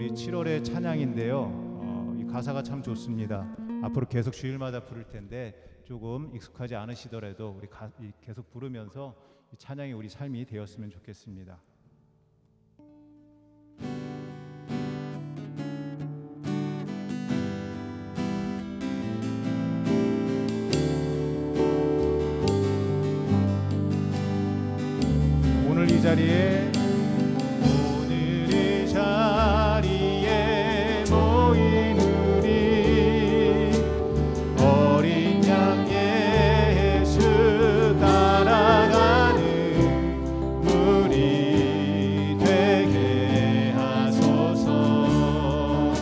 우리 7월의 찬양인데요. 이 가사가 참 좋습니다. 앞으로 계속 주일마다 부를 텐데 조금 익숙하지 않으시더라도 우리 계속 부르면서 이 찬양이 우리 삶이 되었으면 좋겠습니다. 오늘 이 자리에 모인 우리 어린 양 예수 따라가는 우리 되게 하소서.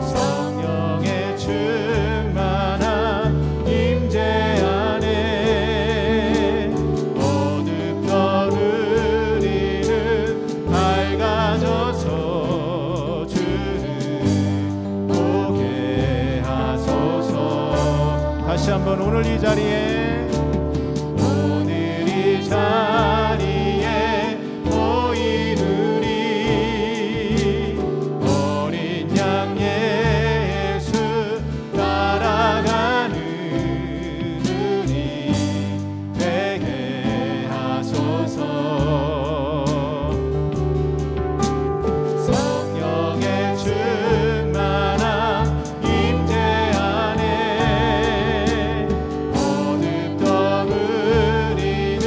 성령의 충만한 임재 안에 어둡던 우리는 밝아져서 주를 보게 하소서. 다시 한번 오늘 이 자리에 모인 우리 어린 양 예수 따라가는 우리 되게 하소서. 성령의 충만한 임재 안에 어둡던 우리는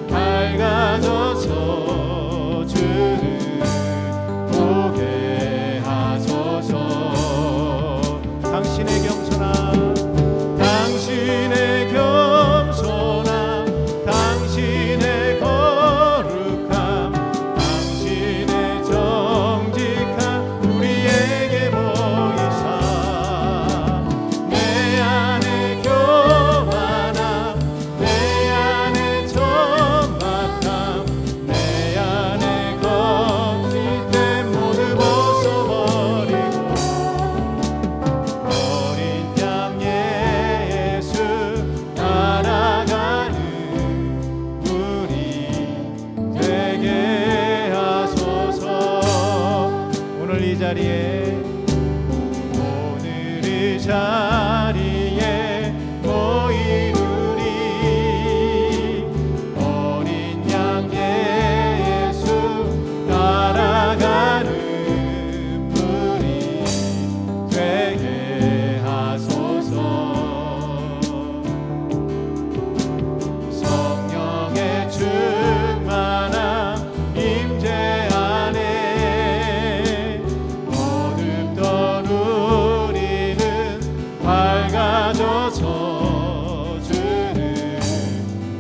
밝아져서 주를 보게 하소서. 당신의 겸손함, 당신의 거룩함, 당신의 정직함 우리에게 보이사 내 안에 교만함, 내 안에 천박함, 내 안에 거짓됨 모두 벗어버리고 어린 양 예수 따라가는 우리 되게 하소서. 오늘 이 자리에 모인 우리 어린 양 예수 따라가는 우리 되게 하소서. 성령의 충만한 임재 안에 어둡던 우리는 밝아져서 주를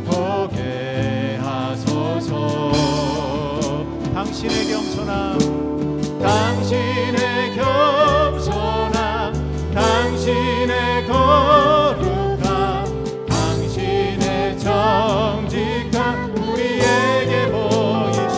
보게 하소서. 당신의 겸손함, 당신의 거룩함, 당신의 정직함 우리에게 보이사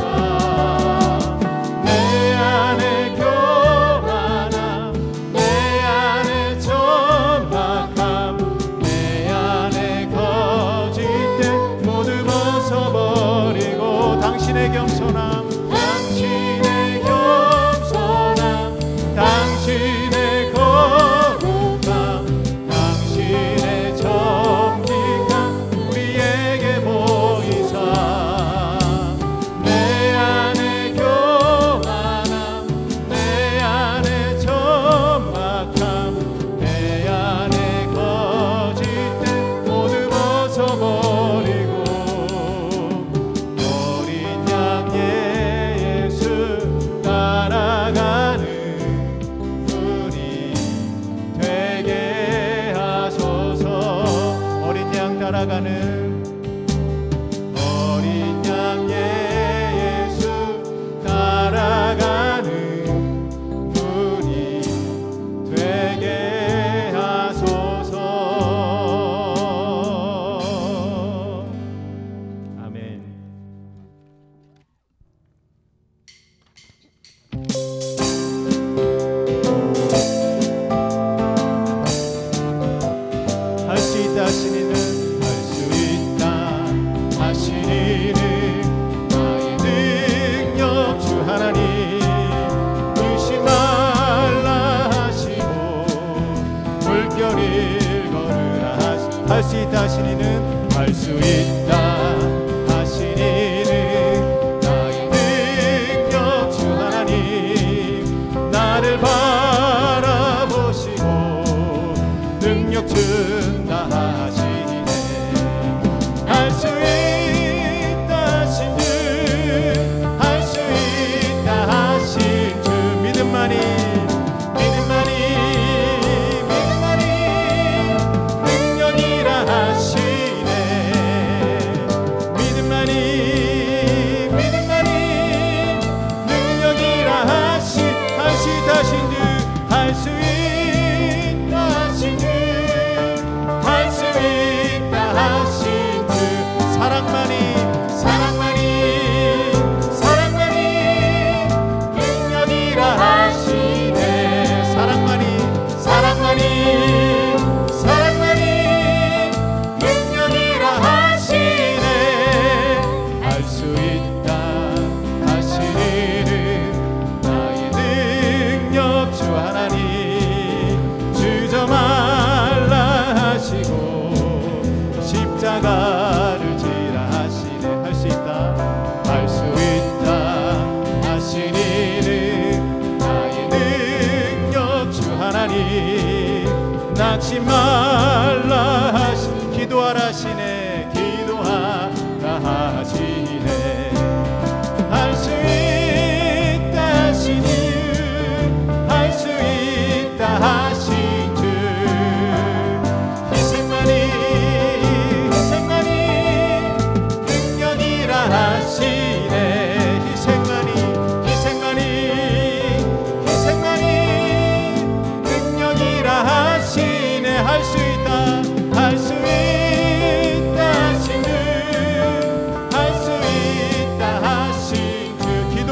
내 안에 교만함, 내 안에 천박함, 내 안에 거짓됨 모두 벗어버리고 당신의 겸손함, 당신의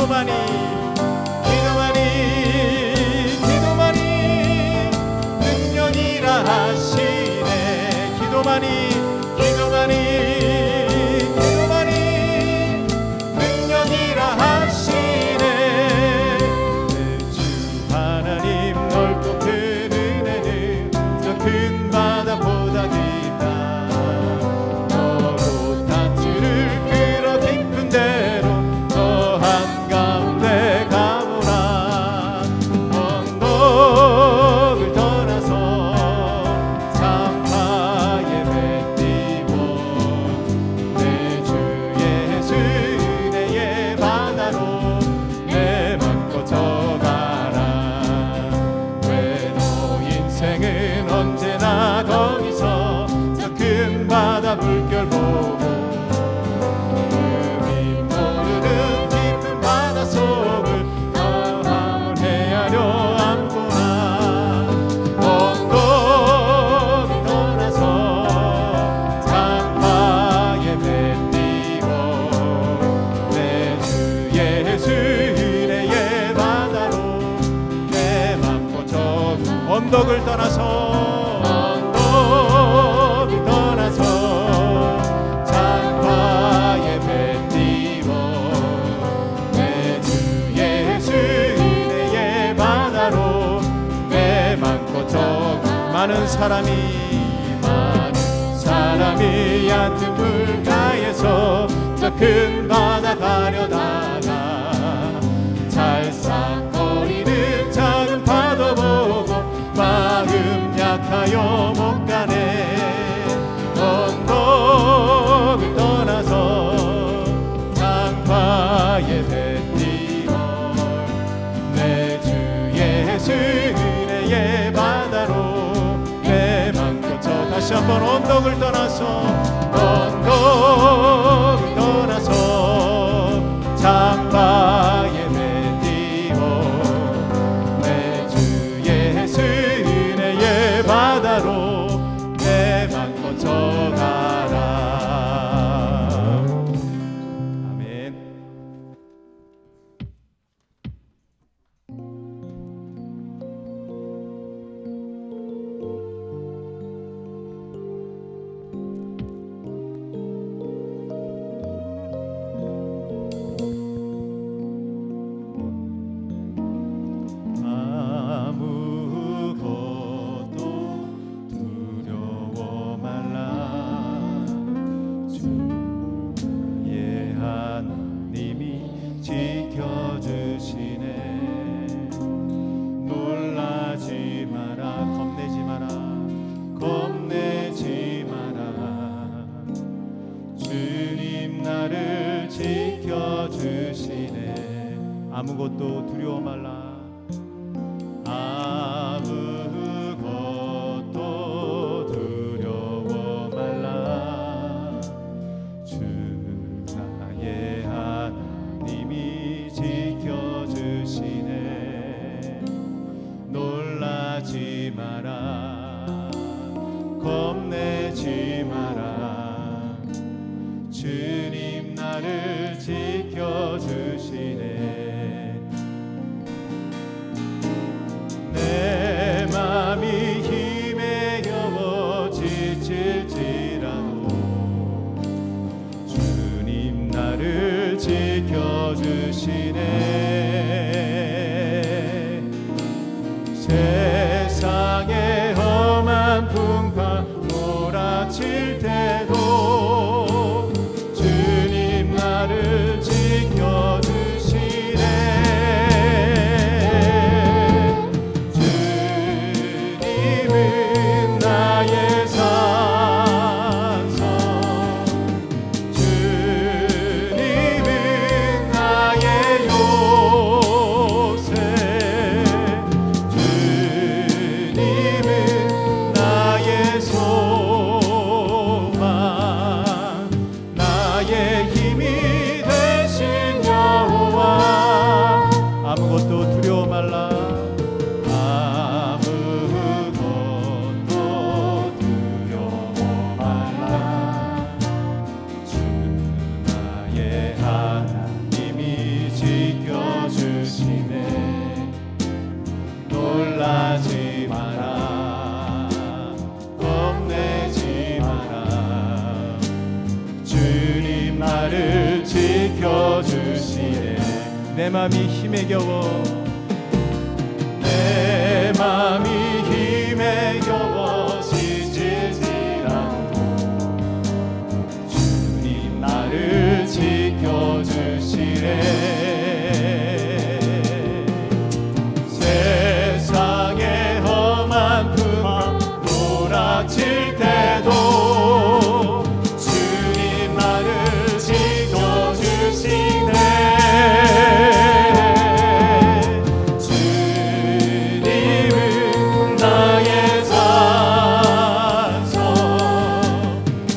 기도만이 기도만이 기도만이 능력이라 하시네. 기도만이 기도만이 기도만이 능력이라 하시네. 내 주 하나님 넓고 큰 은혜는 저 큰 바다보다 깊다. 너로 단추를 끌어 깊은 데로 저 한가운데 가보라. 언덕을 떠나서 상파에 뱉디고 내 주 예수 은혜의 바다로 내맘껏 져가라. 왜 너 인생은 언제나 거기서 저 큰 바다 물결 보고 의미 모르는 깊은 바다 속을 탐험을 헤아려 안보나. 언덕을 떠나서 장파에 뱉디고 내 주 예수 은혜의 바다로 내 맘껏 저 언덕을 떠나서 장파에 뱉디고 내 주 예수 은혜의 바다로 내 맘껏 저 많은 사람이 얕은 물가에서 저 큰 바다 가려다가 찰싹거리는 작은 파도 보고 마음 약하여 못 가네. 언덕을 떠나서 장파에 뱉디고 내 주 예수 은혜의 바다로 내 맘껏 저 다시 한번 언덕을 떠나서 장파에 뱉디고 내 주 예수 은혜의 바다로 내 맘껏 져가라. 아멘. 아무것도 두려워 말라. 아무것도 두려워 말라. 주 나의 하나님이 지켜주시네. 놀라지 마라. 겁내지 마라. 주님 나를 지켜주시네. 내 맘이 힘에 겨워 지칠지라도 주님 나를 지켜주시네. 세상의 험한 풍파 몰아칠 때도 주님 나를 지켜주시네. 주님은 나의 산성, 주님은 나의 요 마라 겁내지 마라 주님 나를 지켜주시네 내 맘이 힘에 겨워 내 맘이 힘에 겨워 지칠지라도 주님 나를 지켜주시네 세상의 험한 풍파 몰아칠 때도 주님 나를 지켜주시네 주님은 나의 산성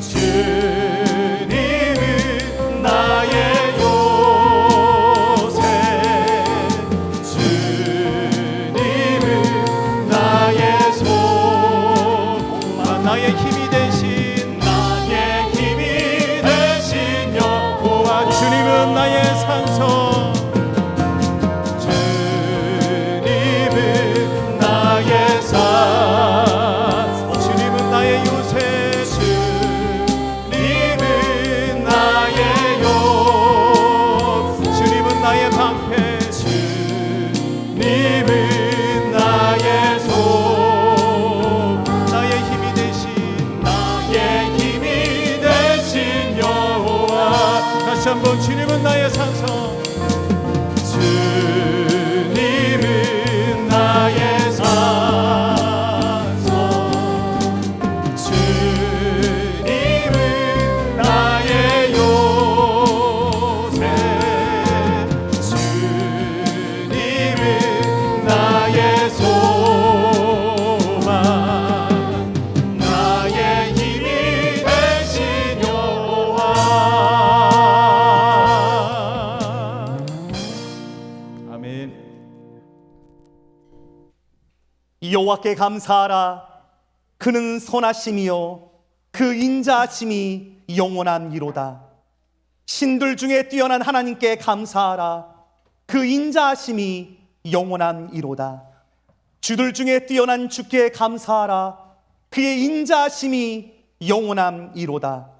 주님은 나의 요새 주님은 나의 소망 나의 힘이 되신 여호와 주님은 나의 산성 주님은 나의 산성 주님은 나의 요새 주님은 나의 요 주님은 나의 방패 주님은 나의 소 나의 힘이 되신 여호와 다시 한번 주님은 나의 산성 주님은 나의 산성 주님은 나의 요새 주님은 나의 소망 나의 힘이 되신 여호와 아멘 여호와께 감사하라. 그는 선하심이요 그 인자하심이 영원함이로다. 신들 중에 뛰어난 하나님께 감사하라. 그 인자하심이 영원함이로다. 주들 중에 뛰어난 주께 감사하라. 그의 인자하심이 영원함이로다.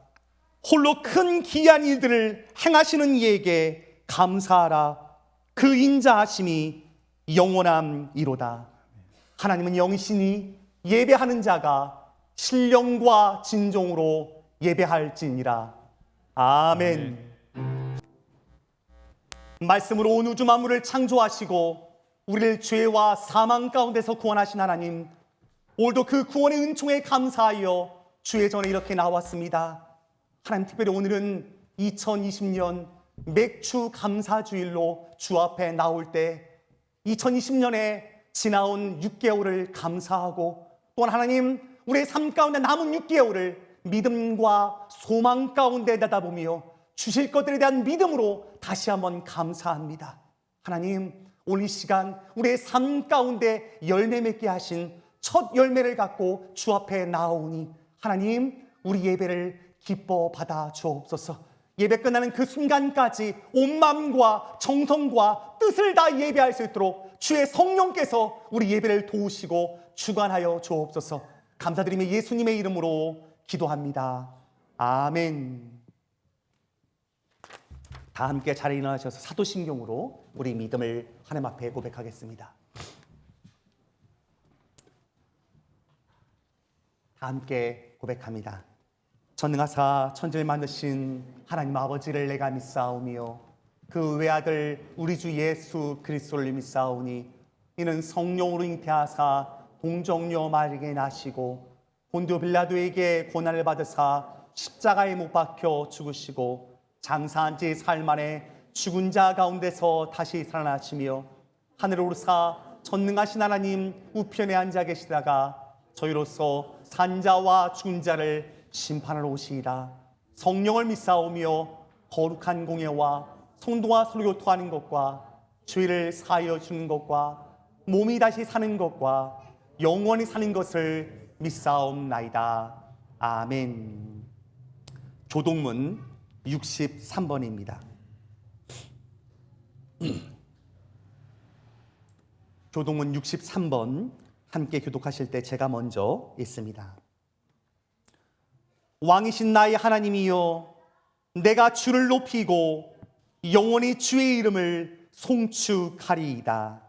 홀로 큰 기이한 일들을 행하시는 이에게 감사하라. 그 인자하심이 영원함이로다. 하나님은 영신이 예배하는 자가 신령과 진정으로 예배할지니라. 아멘. 말씀으로 온 우주 만물을 창조하시고 우리를 죄와 사망 가운데서 구원하신 하나님, 오늘도 그 구원의 은총에 감사하여 주의 전에 이렇게 나왔습니다. 하나님, 특별히 오늘은 2020년 맥주 감사주일로 주 앞에 나올 때 2020년에 지나온 6개월을 감사하고 또한 하나님, 우리의 삶 가운데 남은 6개월을 믿음과 소망 가운데 내다보며 주실 것들에 대한 믿음으로 다시 한번 감사합니다. 하나님, 오늘 이 시간 우리의 삶 가운데 열매 맺게 하신 첫 열매를 갖고 주 앞에 나오니 하나님, 우리 예배를 기뻐 받아 주옵소서. 예배 끝나는 그 순간까지 온 마음과 정성과 뜻을 다 예배할 수 있도록 주의 성령께서 우리 예배를 도우시고 주관하여 주옵소서. 감사드리며 예수님의 이름으로 기도합니다. 아멘. 다 함께 자리에 일어나셔서 사도신경으로 우리 믿음을 하나님 앞에 고백하겠습니다. 다 함께 고백합니다. 전능하사 천지를 만드신 하나님 아버지를 내가 믿사오며 그 외아들 우리 주 예수 그리스도를 믿사오니 이는 성령으로 잉태하사 동정녀 마리아에게 나시고 본디오 빌라도에게 고난을 받으사 십자가에 못 박혀 죽으시고 장사한 지 사흘 만에 죽은 자 가운데서 다시 살아나시며 하늘에 오르사 전능하신 하나님 우편에 앉아 계시다가 저희로서 산자와 죽은 자를 심판하러 오시리라. 성령을 믿사오며 거룩한 공예와 성도와 서로 교통하는 것과 죄를 사하여 주는 것과 몸이 다시 사는 것과 영원히 사는 것을 믿사옵나이다. 아멘. 조동문 63번입니다. 조동문 63번 함께 교독하실 때 제가 먼저 읽습니다. 왕이신 나의 하나님이여, 내가 주를 높이고 영원히 주의 이름을 송축하리이다.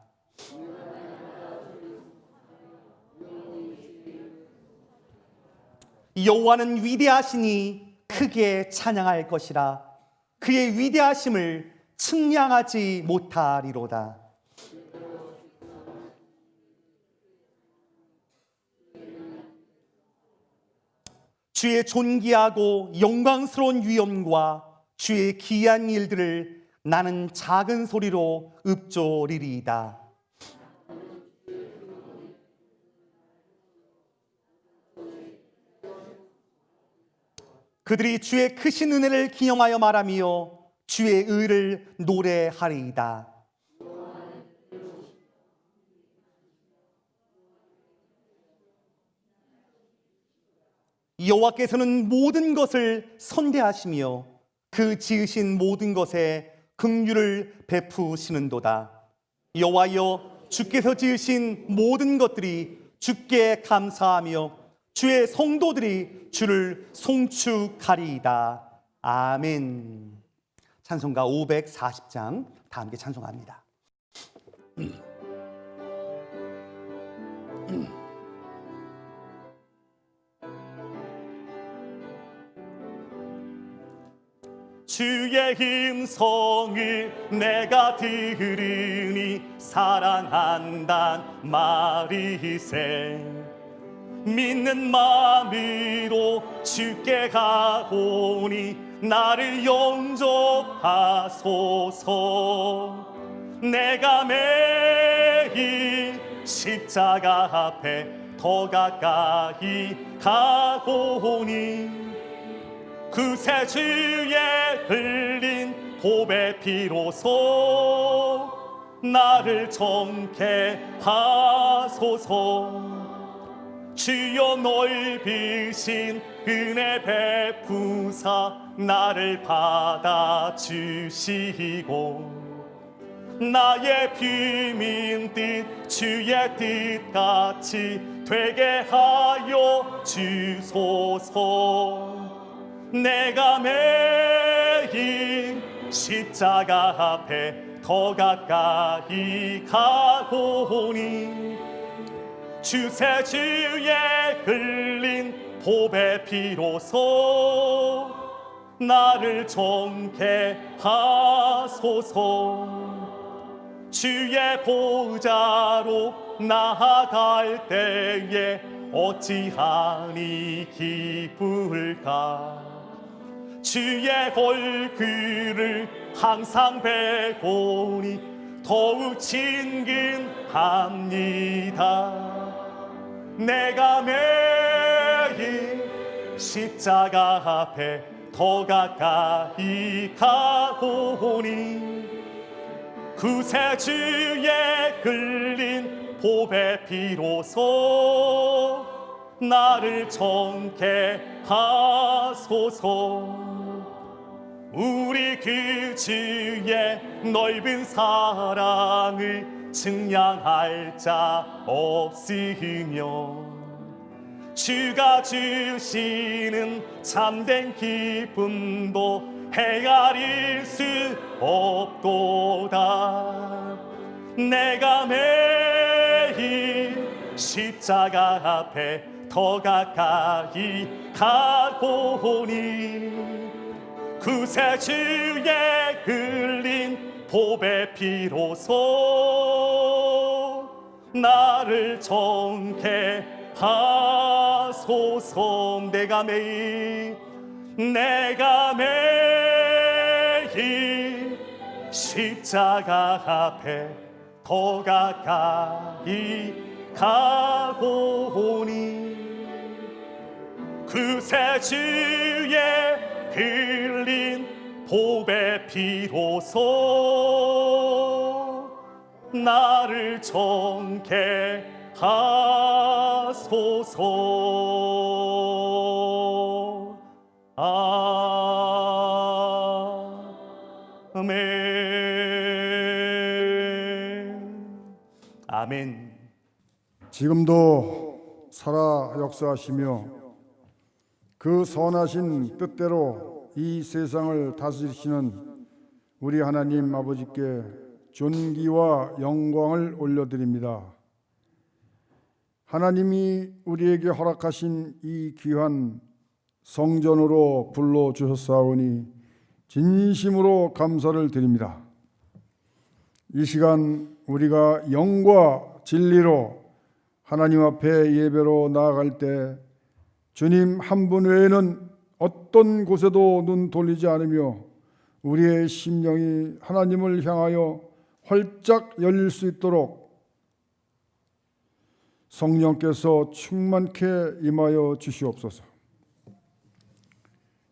여호와는 위대하시니 크게 찬양할 것이라. 그의 위대하심을 측량하지 못하리로다. 주의 존귀하고 영광스러운 위엄과 주의 기이한 일들을 나는 작은 소리로 읊조리리이다. 그들이 주의 크신 은혜를 기념하여 말하며 주의 의를 노래하리이다. 여호와께서는 모든 것을 선대하시며 그 지으신 모든 것에 긍휼을 베푸시는도다. 여호와여, 주께서 지으신 모든 것들이 주께 감사하며 주의 성도들이 주를 송축하리이다. 아멘. 찬송가 540장 다 함께 찬송합니다. 주의 음성을 내가 들으니 사랑한단 말이세. 믿는 마음으로 주께 가오니 나를 용접하소서. 내가 매일 십자가 앞에 더 가까이 가오니 그새 주의 흘린 보배 피로소 나를 정케 하소서. 주여 넓으신 은혜 베푸사 나를 받아주시고 나의 비민 뜻 주의 뜻같이 되게 하여 주소서. 내가 매일 십자가 앞에 더 가까이 가오니 주새 주의 흘린 보배 피로소 나를 정케 하소서. 주의 보좌로 나아갈 때에 어찌하니 기쁠까. 주의 얼굴을 항상 뵈오니 더욱 친근합니다. 내가 매일 십자가 앞에 더 가까이 가오니 그새 주의 흘린 보배 피로소 나를 정케 하소서. 우리 그 주의 넓은 사랑을 측량할 자 없으며 주가 주시는 참된 기쁨도 헤아릴 수 없도다. 내가 매일 십자가 앞에 더 가까이 가오니 그새 주의 흘린 보배 피로소 나를 정케 하소서. 내가 매일 십자가 앞에 더 가까이 가오니 그새 주의 흘린 보배 피로소 나를 정케 하소서. 아멘. 아멘. 지금도 살아 역사하시며 그 선하신 뜻대로 이 세상을 다스리시는 우리 하나님 아버지께 존귀와 영광을 올려드립니다. 하나님이 우리에게 허락하신 이 귀한 성전으로 불러주셨사오니 진심으로 감사를 드립니다. 이 시간 우리가 영과 진리로 하나님 앞에 예배로 나아갈 때 주님 한 분 외에는 어떤 곳에도 눈 돌리지 않으며 우리의 심령이 하나님을 향하여 활짝 열릴 수 있도록 성령께서 충만케 임하여 주시옵소서.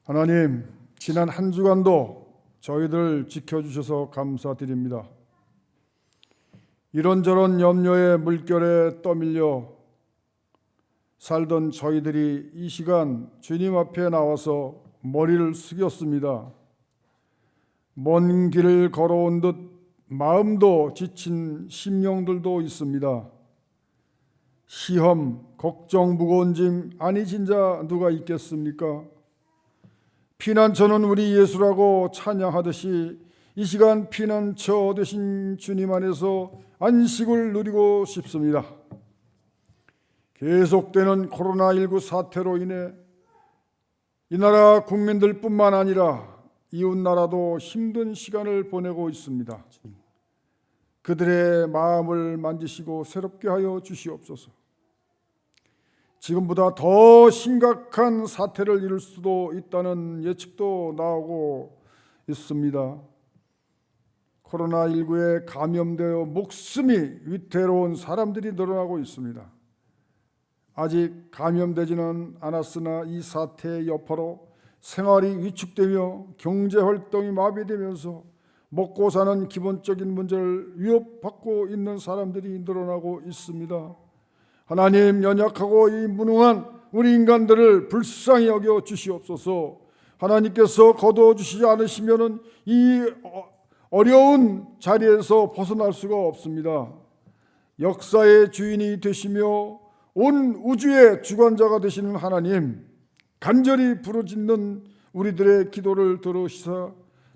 하나님, 지난 한 주간도 저희들 지켜주셔서 감사드립니다. 이런저런 염려의 물결에 떠밀려 살던 저희들이 이 시간 주님 앞에 나와서 머리를 숙였습니다. 먼 길을 걸어온 듯 마음도 지친 심령들도 있습니다. 시험, 걱정, 무거운 짐 아니신 자 누가 있겠습니까? 피난처는 우리 예수라고 찬양하듯이 이 시간 피난처 되신 주님 안에서 안식을 누리고 싶습니다. 계속되는 코로나19 사태로 인해 이 나라 국민들뿐만 아니라 이웃 나라도 힘든 시간을 보내고 있습니다. 그들의 마음을 만지시고 새롭게 하여 주시옵소서. 지금보다 더 심각한 사태를 이룰 수도 있다는 예측도 나오고 있습니다. 코로나19에 감염되어 목숨이 위태로운 사람들이 늘어나고 있습니다. 아직 감염되지는 않았으나 이 사태의 여파로 생활이 위축되며 경제활동이 마비되면서 먹고 사는 기본적인 문제를 위협받고 있는 사람들이 늘어나고 있습니다. 하나님, 연약하고 이 무능한 우리 인간들을 불쌍히 여겨 주시옵소서. 하나님께서 거두어주시지 않으시면 이 어려운 자리에서 벗어날 수가 없습니다. 역사의 주인이 되시며 온 우주의 주관자가 되시는 하나님, 간절히 부르짖는 우리들의 기도를 들으시사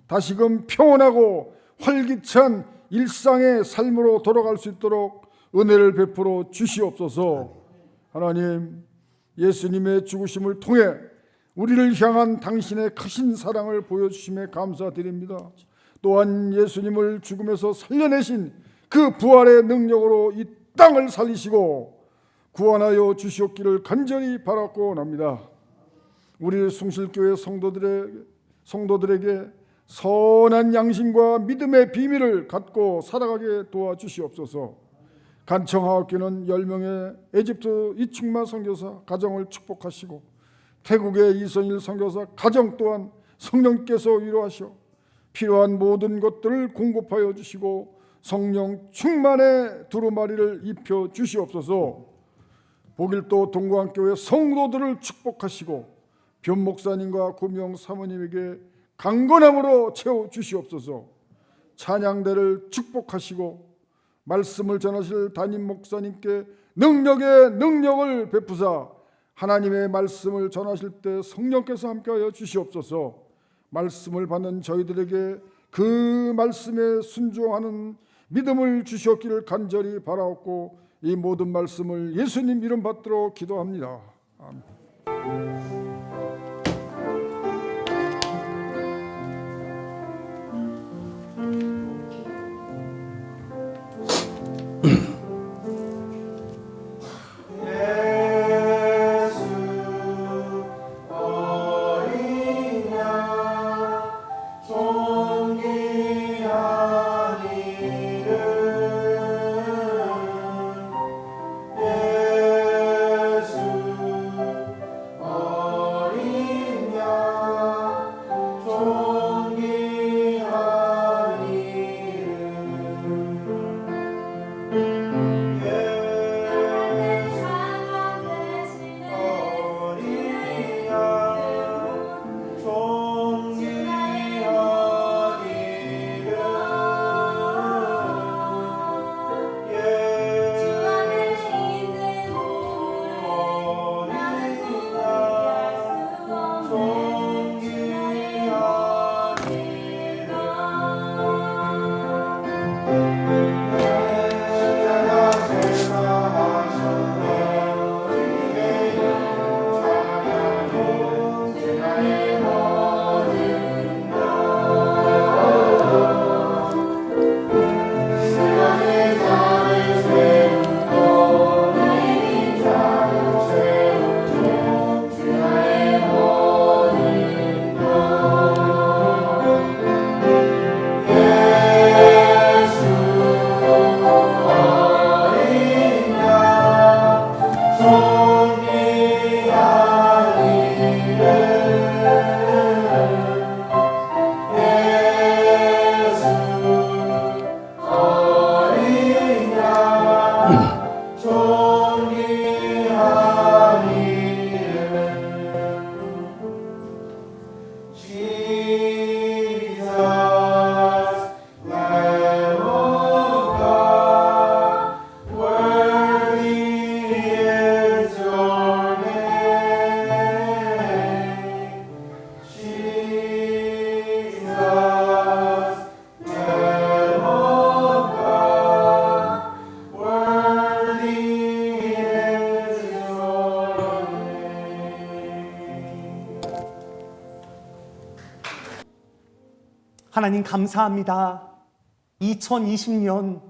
다시금 평온하고 활기찬 일상의 삶으로 돌아갈 수 있도록 은혜를 베풀어 주시옵소서. 하나님, 예수님의 죽으심을 통해 우리를 향한 당신의 크신 사랑을 보여주심에 감사드립니다. 또한 예수님을 죽음에서 살려내신 그 부활의 능력으로 이 땅을 살리시고 구원하여 주시옵기를 간절히 바라고 원합니다. 우리 숭실교회 성도들에게 선한 양심과 믿음의 비밀을 갖고 살아가게 도와주시옵소서. 간청하옵기는 10명의 에집트 이충만 선교사 가정을 축복하시고 태국의 이선일 선교사 가정 또한 성령께서 위로하시어 필요한 모든 것들을 공급하여 주시고 성령 충만의 두루마리를 입혀 주시옵소서. 보길도 동광교회 성도들을 축복하시고 변 목사님과 구명 사모님에게 강건함으로 채워 주시옵소서. 찬양대를 축복하시고 말씀을 전하실 담임 목사님께 능력의 능력을 베푸사 하나님의 말씀을 전하실 때 성령께서 함께하여 주시옵소서. 말씀을 받는 저희들에게 그 말씀에 순종하는 믿음을 주시옵기를 간절히 바라옵고 이 모든 말씀을 예수님 이름 받들어 기도합니다. 아멘. 하나님 감사합니다. 2020년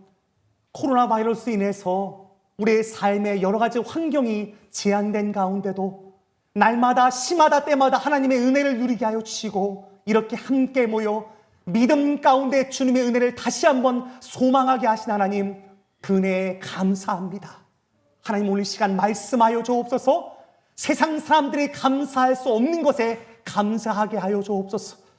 코로나 바이러스로 인해서 우리의 삶의 여러 가지 환경이 제한된 가운데도 날마다 시마다 때마다 하나님의 은혜를 누리게 하여 주시고 이렇게 함께 모여 믿음 가운데 주님의 은혜를 다시 한번 소망하게 하신 하나님, 그 은혜에 감사합니다. 하나님, 오늘 시간 말씀하여 주옵소서. 세상 사람들이 감사할 수 없는 것에 감사하게 하여 주옵소서.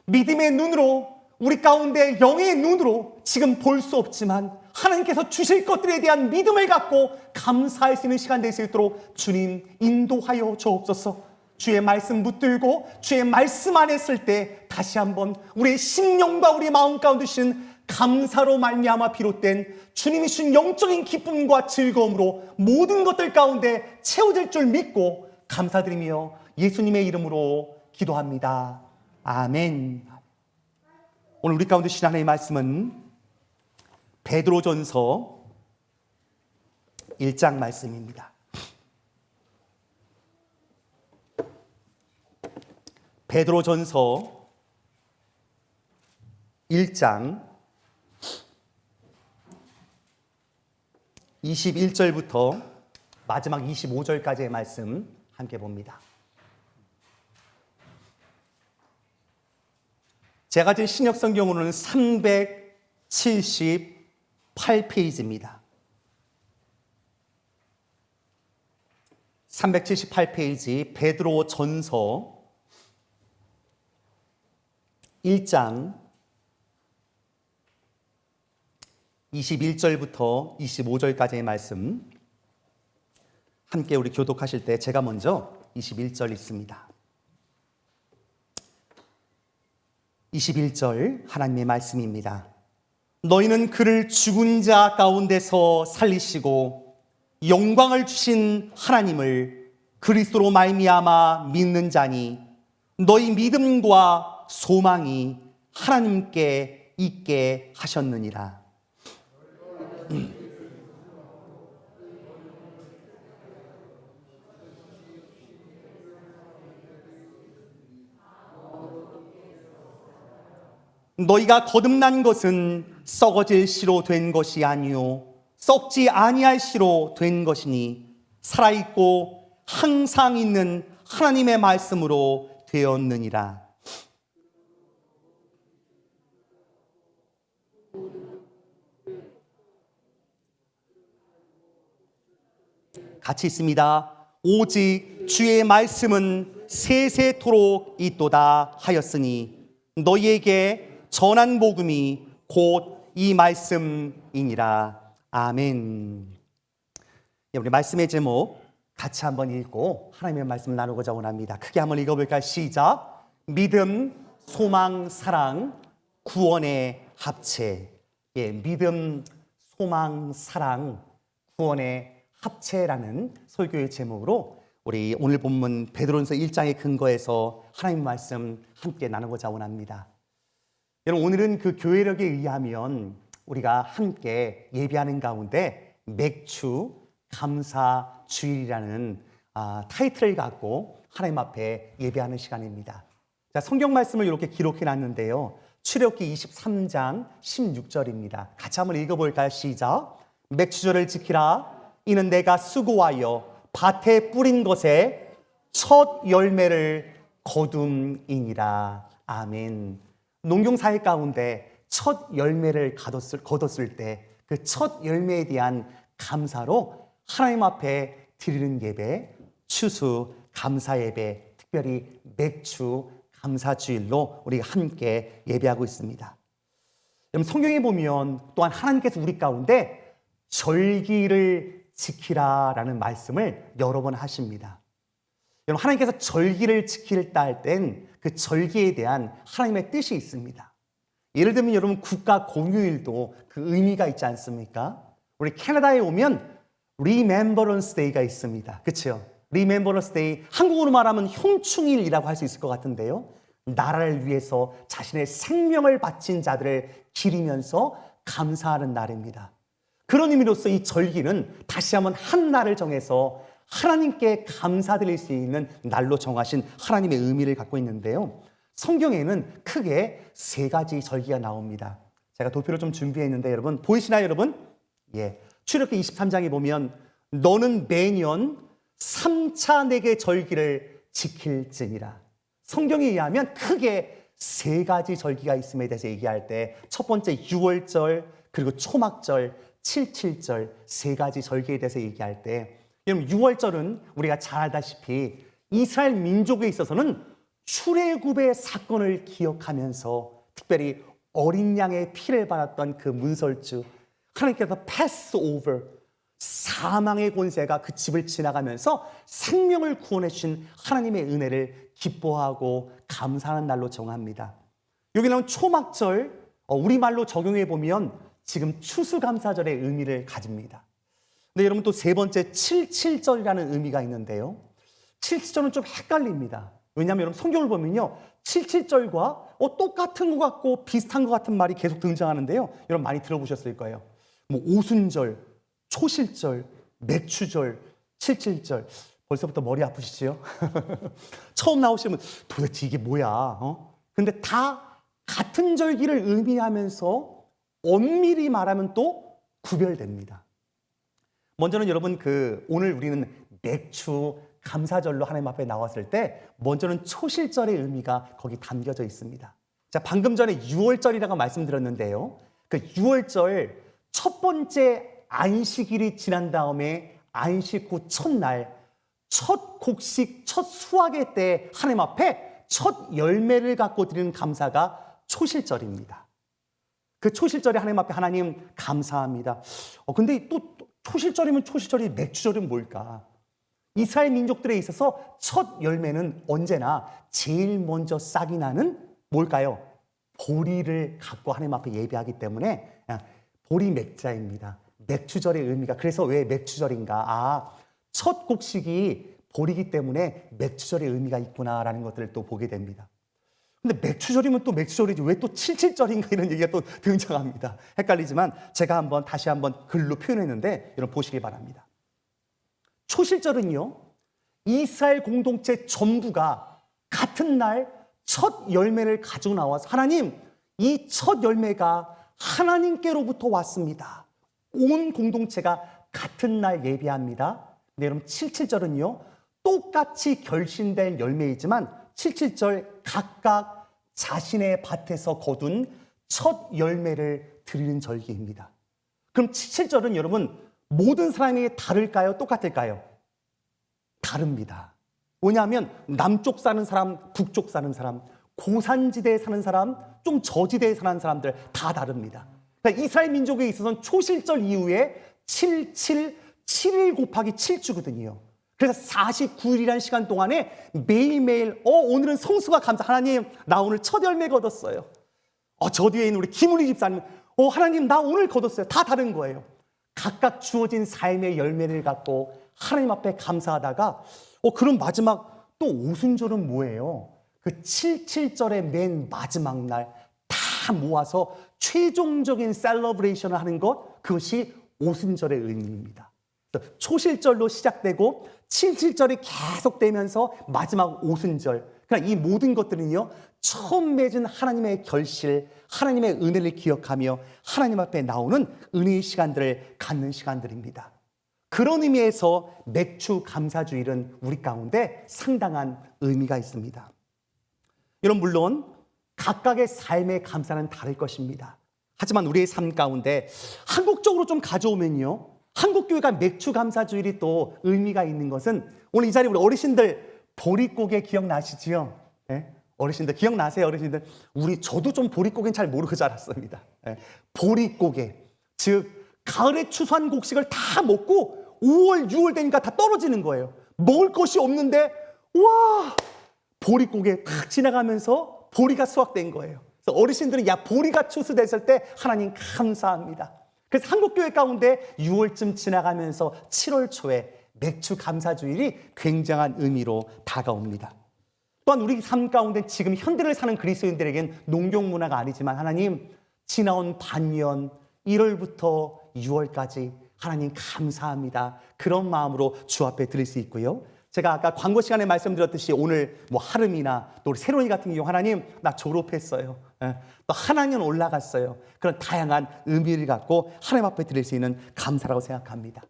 믿음의 눈으로, 우리 가운데 영의 눈으로 지금 볼 수 없지만 하나님께서 주실 것들에 대한 믿음을 갖고 감사할 수 있는 시간 될 수 있도록 주님 인도하여 주옵소서. 주의 말씀 붙들고 주의 말씀 안에 있을 때 다시 한번 우리의 심령과 우리 마음 가운데 주신 감사로 말미암아 비롯된 주님이 주신 영적인 기쁨과 즐거움으로 모든 것들 가운데 채워질 줄 믿고 감사드리며 예수님의 이름으로 기도합니다. 아멘. 오늘 우리 가운데 주신 하나님의 말씀은 베드로전서 1장 말씀입니다. 베드로전서 1장 21절부터 마지막 25절까지의 말씀 함께 봅니다. 제가 가진 신약성경으로는 378페이지입니다. 378페이지 베드로전서 1장 21절부터 25절까지의 말씀 함께 우리 교독하실 때 제가 먼저 21절 읽습니다. 21절 하나님의 말씀입니다. 너희는 그를 죽은 자 가운데서 살리시고 영광을 주신 하나님을 그리스도로 말미암아 믿는 자니 너희 믿음과 소망이 하나님께 있게 하셨느니라. 너희가 거듭난 것은 썩어질 씨로 된 것이 아니요 썩지 아니할 씨로 된 것이니 살아있고 항상 있는 하나님의 말씀으로 되었느니라. 같이 있습니다. 오직 주의 말씀은 세세토록 있도다 하였으니 너희에게 전한 복음이 곧 이 말씀이니라. 아멘. 우리 말씀의 제목 같이 한번 읽고 하나님의 말씀 나누고자 원합니다. 크게 한번 읽어볼까요? 시작. 믿음, 소망, 사랑, 구원의 합체. 믿음, 소망, 사랑, 구원의 합체라는 설교의 제목으로 우리 오늘 본문 베드로전서 1장의 근거에서 하나님의 말씀 함께 나누고자 원합니다. 여러분, 오늘은 그 교회력에 의하면 우리가 함께 예배하는 가운데 맥주 감사 주일이라는 타이틀을 갖고 하나님 앞에 예배하는 시간입니다. 자, 성경 말씀을 이렇게 기록해 놨는데요. 출애굽기 23장 16절입니다. 같이 한번 읽어볼까요? 시작. 맥주절을 지키라. 이는 내가 수고하여 밭에 뿌린 것에 첫 열매를 거둠이니라. 아멘. 농경사회 가운데 첫 열매를 거뒀을 때 그 첫 열매에 대한 감사로 하나님 앞에 드리는 예배, 추수 감사 예배, 특별히 맥주 감사 주일로 우리가 함께 예배하고 있습니다. 여러분, 성경에 보면 또한 하나님께서 우리 가운데 절기를 지키라라는 말씀을 여러 번 하십니다. 여러분, 하나님께서 절기를 지키겠다 할 땐 그 절기에 대한 하나님의 뜻이 있습니다. 예를 들면 여러분, 국가 공휴일도 그 의미가 있지 않습니까? 우리 캐나다에 오면 Remembrance Day가 있습니다. 그렇죠? Remembrance Day, 한국어로 말하면 형충일이라고 할 수 있을 것 같은데요. 나라를 위해서 자신의 생명을 바친 자들을 기리면서 감사하는 날입니다. 그런 의미로서 이 절기는 다시 한번 한 날을 정해서 하나님께 감사드릴 수 있는 날로 정하신 하나님의 의미를 갖고 있는데요. 성경에는 크게 세 가지 절기가 나옵니다. 제가 도표를 좀 준비했는데 여러분 보이시나요, 여러분? 예. 출애굽기 23장에 보면 너는 매년 3차 내게 절기를 지킬지니라. 성경에 의하면 크게 세 가지 절기가 있음에 대해서 얘기할 때 첫 번째 6월절, 그리고 초막절, 77절 세 가지 절기에 대해서 얘기할 때 여러분 6월절은 우리가 잘 알다시피 이스라엘 민족에 있어서는 출애굽의 사건을 기억하면서 특별히 어린 양의 피를 받았던 그 문설주, 하나님께서 패스오버, 사망의 권세가 그 집을 지나가면서 생명을 구원해 주신 하나님의 은혜를 기뻐하고 감사하는 날로 정합니다. 여기 나온 초막절, 우리말로 적용해 보면 지금 추수감사절의 의미를 가집니다. 근데 여러분 또 세 번째 77절이라는 의미가 있는데요. 77절은 좀 헷갈립니다. 왜냐하면 여러분 성경을 보면요, 77절과 똑같은 것 같고 비슷한 것 같은 말이 계속 등장하는데요. 여러분 많이 들어보셨을 거예요. 뭐 오순절, 초실절, 맥추절, 77절. 벌써부터 머리 아프시지요? 처음 나오시면 도대체 이게 뭐야? 근데 다 같은 절기를 의미하면서 엄밀히 말하면 또 구별됩니다. 먼저는 여러분 오늘 우리는 맥추 감사절로 하나님 앞에 나왔을 때 먼저는 초실절의 의미가 거기 담겨져 있습니다. 자, 방금 전에 6월절이라고 말씀드렸는데요. 그 6월절 첫 번째 안식일이 지난 다음에 안식 후 첫날 첫 곡식, 첫 수확의 때 하나님 앞에 첫 열매를 갖고 드리는 감사가 초실절입니다. 그 초실절에 하나님 앞에 하나님 감사합니다. 근데 또 초실절이면 초실절이 맥추절은 뭘까? 이스라엘 민족들에 있어서 첫 열매는 언제나 제일 먼저 싹이 나는 뭘까요? 보리를 갖고 하나님 앞에 예배하기 때문에 보리 맥자입니다. 맥추절의 의미가 그래서 왜 맥추절인가? 첫 곡식이 보리기 때문에 맥추절의 의미가 있구나라는 것들을 또 보게 됩니다. 근데 맥추절이면 또 맥추절이지 왜 또 77절인가 이런 얘기가 또 등장합니다. 헷갈리지만 제가 다시 한번 글로 표현했는데 여러분 보시기 바랍니다. 초실절은요, 이스라엘 공동체 전부가 같은 날 첫 열매를 가지고 나와서 하나님, 이 첫 열매가 하나님께로부터 왔습니다. 온 공동체가 같은 날 예배합니다. 근데 여러분 77절은요, 똑같이 결신된 열매이지만 77절 각각 자신의 밭에서 거둔 첫 열매를 드리는 절기입니다. 그럼 77절은 여러분 모든 사람이 다를까요? 똑같을까요? 다릅니다. 왜냐하면 남쪽 사는 사람, 북쪽 사는 사람, 고산지대에 사는 사람, 좀 저지대에 사는 사람들 다 다릅니다. 그러니까 이스라엘 민족에 있어서는 초실절 이후에 7일 곱하기 7주거든요. 그래서 49일이라는 시간 동안에 매일매일 오늘은 성수가 감사. 하나님 나 오늘 첫 열매 거뒀어요. 저 뒤에 있는 우리 김은희 집사님 하나님 나 오늘 거뒀어요. 다 다른 거예요. 각각 주어진 삶의 열매를 갖고 하나님 앞에 감사하다가 그럼 마지막 또 오순절은 뭐예요? 그 77절의 맨 마지막 날 다 모아서 최종적인 셀러브레이션을 하는 것, 그것이 오순절의 의미입니다. 초실절로 시작되고 77절이 계속되면서 마지막 오순절, 그러니까 이 모든 것들은요 처음 맺은 하나님의 결실, 하나님의 은혜를 기억하며 하나님 앞에 나오는 은혜의 시간들을 갖는 시간들입니다. 그런 의미에서 맥추 감사주일은 우리 가운데 상당한 의미가 있습니다. 여러분 물론 각각의 삶의 감사는 다를 것입니다. 하지만 우리의 삶 가운데 한국적으로 좀 가져오면요, 한국교회가 맥추 감사주일이 또 의미가 있는 것은 오늘 이 자리에 우리 어르신들 보릿고개 기억나시지요? 네? 어르신들 기억나세요? 어르신들 저도 좀 보릿고개는 잘 모르고 자랐습니다. 네? 보릿고개, 즉 가을에 추수한 곡식을 다 먹고 5월, 6월 되니까 다 떨어지는 거예요. 먹을 것이 없는데 와, 보릿고개 탁 지나가면서 보리가 수확된 거예요. 그래서 어르신들은 보리가 추수됐을 때 하나님 감사합니다. 그래서 한국교회 가운데 6월쯤 지나가면서 7월 초에 맥추 감사주일이 굉장한 의미로 다가옵니다. 또한 우리 삶 가운데 지금 현대를 사는 그리스도인들에겐 농경 문화가 아니지만 하나님 지나온 반년 1월부터 6월까지 하나님 감사합니다. 그런 마음으로 주 앞에 드릴 수 있고요. 제가 아까 광고 시간에 말씀드렸듯이 오늘 뭐 하름이나 또 우리 세론이 같은 경우 하나님 나 졸업했어요. 또 한 학년 올라갔어요. 그런 다양한 의미를 갖고 하나님 앞에 드릴 수 있는 감사라고 생각합니다.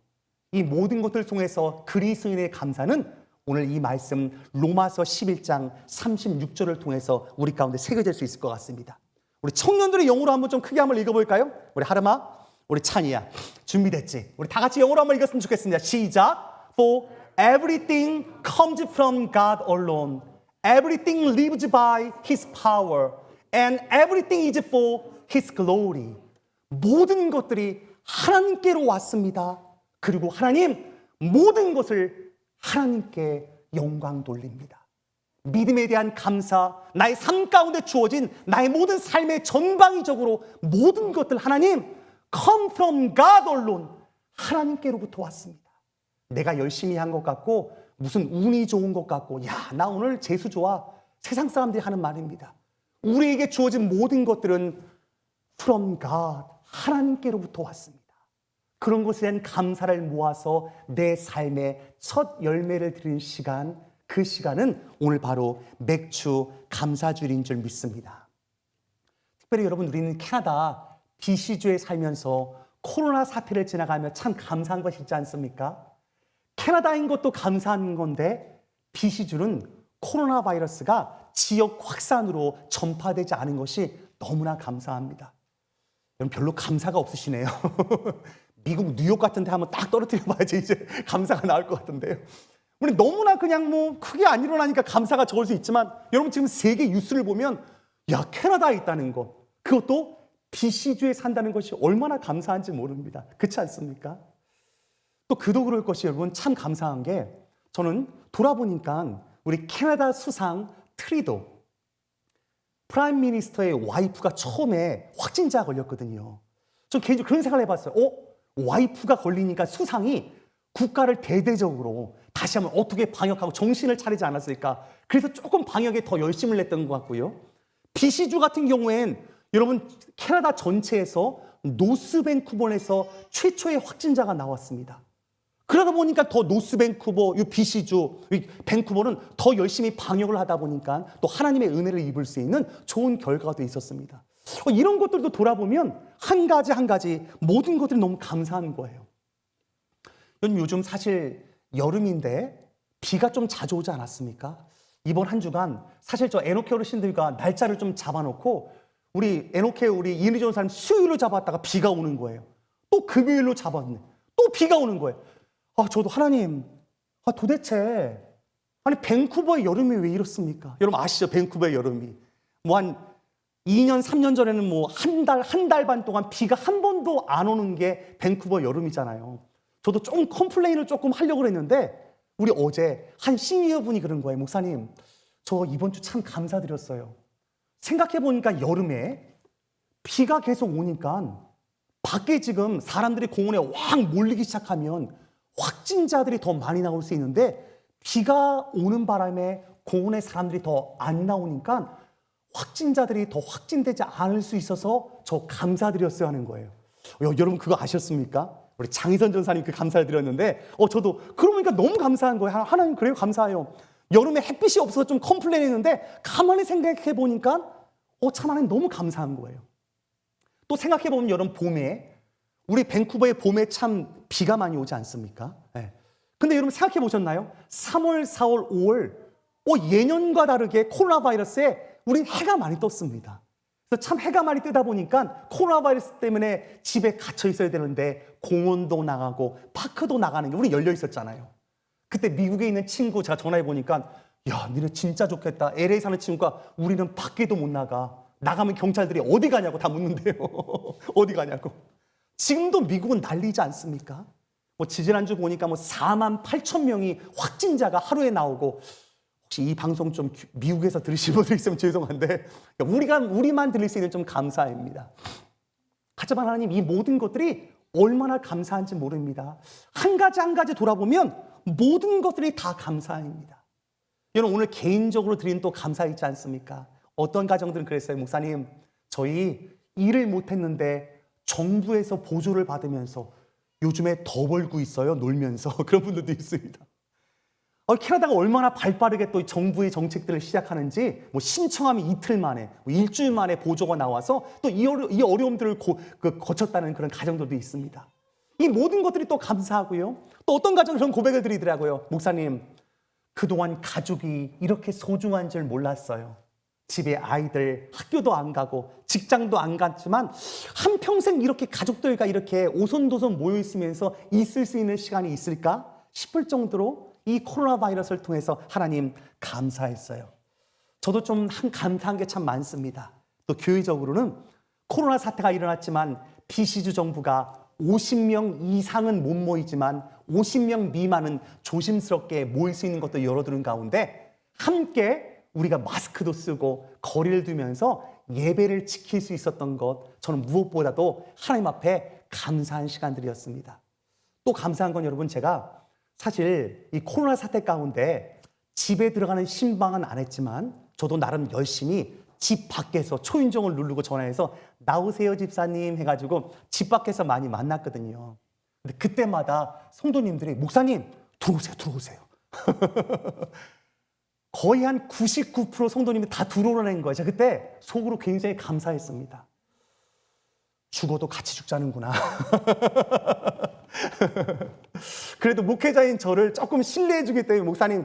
이 모든 것들을 통해서 그리스도인의 감사는 오늘 이 말씀 로마서 11장 36절을 통해서 우리 가운데 새겨질 수 있을 것 같습니다. 우리 청년들의 영어로 한번 좀 크게 한번 읽어볼까요? 우리 하름아, 우리 찬이야, 준비됐지? 우리 다 같이 영어로 한번 읽었으면 좋겠습니다. 시작. For everything comes from God alone. Everything lives by His power. And everything is for His glory. 모든 것들이 하나님께로 왔습니다. 그리고 하나님 모든 것을 하나님께 영광 돌립니다. 믿음에 대한 감사, 나의 삶 가운데 주어진 나의 모든 삶의 전방위적으로 모든 것들 하나님 come from God alone. 하나님께로부터 왔습니다. 내가 열심히 한 것 같고 무슨 운이 좋은 것 같고 야, 나 오늘 재수 좋아. 세상 사람들이 하는 말입니다. 우리에게 주어진 모든 것들은 from God, 하나님께로부터 왔습니다. 그런 것에 대한 감사를 모아서 내 삶의 첫 열매를 드리는 시간, 그 시간은 오늘 바로 맥주 감사주일인 줄 믿습니다. 특별히 여러분, 우리는 캐나다 BC주에 살면서 코로나 사태를 지나가며 참 감사한 것이 있지 않습니까? 캐나다인 것도 감사한 건데 BC주는 코로나 바이러스가 지역 확산으로 전파되지 않은 것이 너무나 감사합니다. 여러분 별로 감사가 없으시네요. 미국 뉴욕 같은 데 한번 딱 떨어뜨려 봐야지 이제 감사가 나올 것 같은데요. 우리 너무나 그냥 뭐 크게 안 일어나니까 감사가 적을 수 있지만 여러분 지금 세계 뉴스를 보면 야, 캐나다에 있다는 것, 그것도 BC주에 산다는 것이 얼마나 감사한지 모릅니다. 그렇지 않습니까? 또 그도 그럴 것이 여러분 참 감사한 게 저는 돌아보니까 우리 캐나다 수상 트리도 프라임 미니스터의 와이프가 처음에 확진자 걸렸거든요. 전 개인적으로 그런 생각을 해봤어요. 와이프가 걸리니까 수상이 국가를 대대적으로 다시 한번 어떻게 방역하고 정신을 차리지 않았을까. 그래서 조금 방역에 더 열심을 냈던 것 같고요. BC주 같은 경우엔 여러분 캐나다 전체에서 노스 밴쿠버에서 최초의 확진자가 나왔습니다. 그러다 보니까 더 노스 밴쿠버, 이 BC주, 이 밴쿠버는 더 열심히 방역을 하다 보니까 또 하나님의 은혜를 입을 수 있는 좋은 결과가 또 있었습니다. 이런 것들도 돌아보면 한 가지 한 가지 모든 것들이 너무 감사한 거예요. 요즘 사실 여름인데 비가 좀 자주 오지 않았습니까? 이번 한 주간 사실 저 에노케 어르신들과 날짜를 좀 잡아놓고 우리 에노케 우리 이은희 전사님 수요일로 잡았다가 비가 오는 거예요. 또 금요일로 잡았네. 또 비가 오는 거예요. 저도 하나님, 도대체 아니 밴쿠버의 여름이 왜 이렇습니까? 여러분 아시죠? 밴쿠버의 여름이 뭐 한 2년, 3년 전에는 뭐 한 달 반 동안 비가 한 번도 안 오는 게 밴쿠버 여름이잖아요. 저도 좀 컴플레인을 조금 하려고 했는데 우리 어제 한 시니어 분이 그런 거예요. 목사님, 저 이번 주 참 감사드렸어요. 생각해보니까 여름에 비가 계속 오니까 밖에 지금 사람들이 공원에 확 몰리기 시작하면 확진자들이 더 많이 나올 수 있는데 비가 오는 바람에 공원에 사람들이 더 안 나오니까 확진자들이 더 확진되지 않을 수 있어서 저 감사드렸어야 하는 거예요. 여러분 그거 아셨습니까? 우리 장희선 전사님 그 감사를 드렸는데 저도 그러니까 너무 감사한 거예요. 하나님 그래요, 감사해요. 여름에 햇빛이 없어서 좀 컴플레인 했는데 가만히 생각해 보니까 참 하나님 너무 감사한 거예요. 또 생각해 보면 여러분 봄에 우리 밴쿠버의 봄에 참 비가 많이 오지 않습니까? 네. 근데 여러분 생각해 보셨나요? 3월, 4월, 5월 예년과 다르게 코로나 바이러스에 우리 해가 많이 떴습니다. 그래서 참 해가 많이 뜨다 보니까 코로나 바이러스 때문에 집에 갇혀 있어야 되는데 공원도 나가고 파크도 나가는 게 우리 열려 있었잖아요. 그때 미국에 있는 친구 제가 전화해 보니까 야, 니네 진짜 좋겠다. LA 사는 친구가 우리는 밖에도 못 나가면 경찰들이 어디 가냐고 다 묻는데요. 어디 가냐고. 지금도 미국은 난리지 않습니까? 지지난주 보니까 4만 8천 명이 확진자가 하루에 나오고 혹시 이 방송 좀 미국에서 들으신 분들 있으면 죄송한데 우리만 들릴 수 있는 좀 감사입니다. 하지만 하나님 이 모든 것들이 얼마나 감사한지 모릅니다. 한 가지 한 가지 돌아보면 모든 것들이 다 감사입니다. 여러분 오늘 개인적으로 드린 또 감사 있지 않습니까? 어떤 가정들은 그랬어요. 목사님 저희 일을 못했는데 정부에서 보조를 받으면서 요즘에 더 벌고 있어요. 놀면서. 그런 분들도 있습니다. 캐나다가 얼마나 발빠르게 또 정부의 정책들을 시작하는지 뭐 신청하면 이틀 만에, 뭐 일주일 만에 보조가 나와서 또 이 어려움들을 거쳤다는 그런 가정들도 있습니다. 이 모든 것들이 또 감사하고요. 또 어떤 가정은 그런 고백을 드리더라고요. 목사님, 그동안 가족이 이렇게 소중한 줄 몰랐어요. 집에 아이들 학교도 안 가고 직장도 안 갔지만 한평생 이렇게 가족들과 이렇게 오손도손 모여 있으면서 있을 수 있는 시간이 있을까 싶을 정도로 이 코로나 바이러스를 통해서 하나님 감사했어요. 저도 좀 감사한 게 참 많습니다. 또 교회적으로는 코로나 사태가 일어났지만 BC주 정부가 50명 이상은 못 모이지만 50명 미만은 조심스럽게 모일 수 있는 것도 열어두는 가운데 함께 우리가 마스크도 쓰고 거리를 두면서 예배를 지킬 수 있었던 것, 저는 무엇보다도 하나님 앞에 감사한 시간들이었습니다. 또 감사한 건 여러분, 제가 사실 이 코로나 사태 가운데 집에 들어가는 신방은 안 했지만 저도 나름 열심히 집 밖에서 초인종을 누르고 전화해서 나오세요 집사님 해가지고 집 밖에서 많이 만났거든요. 근데 그때마다 성도님들이 목사님 들어오세요. 거의 한 99% 성도님이 다 들어오라는 거예요. 제가 그때 속으로 굉장히 감사했습니다. 죽어도 같이 죽자는구나. 그래도 목회자인 저를 조금 신뢰해 주기 때문에 목사님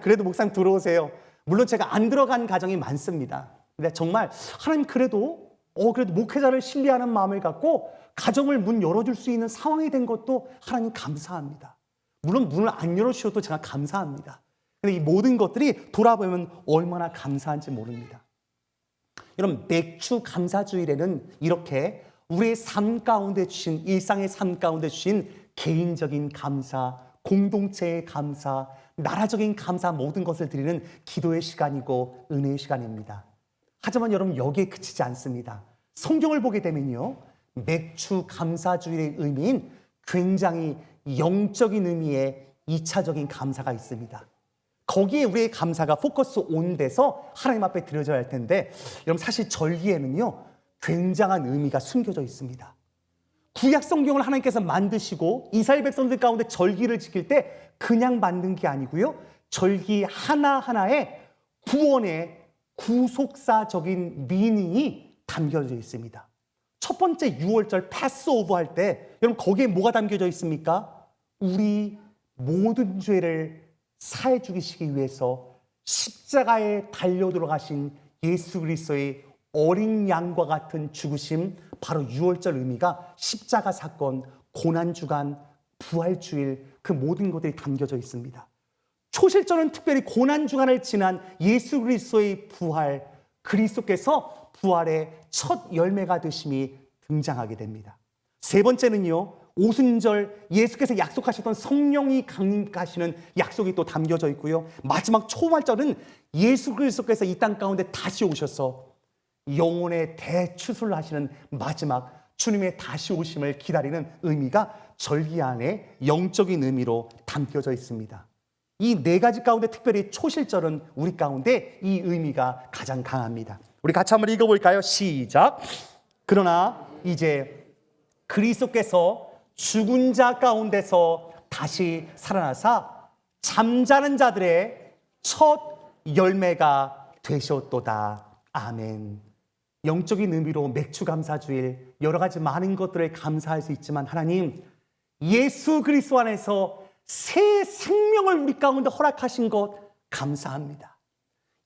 들어오세요. 물론 제가 안 들어간 가정이 많습니다. 근데 정말 하나님 그래도 목회자를 신뢰하는 마음을 갖고 가정을 문 열어줄 수 있는 상황이 된 것도 하나님 감사합니다. 물론 문을 안 열어주셔도 제가 감사합니다. 근데 이 모든 것들이 돌아보면 얼마나 감사한지 모릅니다. 여러분, 맥주 감사주일에는 이렇게 우리의 삶 가운데 주신, 일상의 삶 가운데 주신 개인적인 감사, 공동체의 감사, 나라적인 감사, 모든 것을 드리는 기도의 시간이고 은혜의 시간입니다. 하지만 여러분, 여기에 그치지 않습니다. 성경을 보게 되면요, 맥주 감사주일의 의미인 굉장히 영적인 의미의 2차적인 감사가 있습니다. 거기에 우리의 감사가 포커스 온 돼서 하나님 앞에 드려져야 할 텐데, 여러분 사실 절기에는요 굉장한 의미가 숨겨져 있습니다. 구약 성경을 하나님께서 만드시고 이스라엘 백성들 가운데 절기를 지킬 때 그냥 만든 게 아니고요, 절기 하나하나에 구원의 구속사적인 미닝이 담겨져 있습니다. 첫 번째 6월절 패스오버 할 때 여러분 거기에 뭐가 담겨져 있습니까? 우리 모든 죄를 사해 주시기 위해서 십자가에 달려 들어가신 예수 그리스도의 어린 양과 같은 죽으심, 바로 6월절 의미가 십자가 사건, 고난주간, 부활주일, 그 모든 것들이 담겨져 있습니다. 초실절은 특별히 고난주간을 지난 예수 그리스도의 부활, 그리스도께서 부활의 첫 열매가 되심이 등장하게 됩니다. 세 번째는요, 오순절 예수께서 약속하셨던 성령이 강림하시는 약속이 또 담겨져 있고요. 마지막 초말절은 예수 그리스도께서 이 땅 가운데 다시 오셔서 영혼의 대추수를 하시는 마지막 주님의 다시 오심을 기다리는 의미가 절기 안에 영적인 의미로 담겨져 있습니다. 이 네 가지 가운데 특별히 초실절은 우리 가운데 이 의미가 가장 강합니다. 우리 같이 한번 읽어볼까요? 시작. 그러나 이제 그리스도께서 죽은 자 가운데서 다시 살아나사 잠자는 자들의 첫 열매가 되셨도다. 아멘. 영적인 의미로 맥주감사주일, 여러 가지 많은 것들을 감사할 수 있지만 하나님, 예수 그리스도 안에서 새 생명을 우리 가운데 허락하신 것 감사합니다.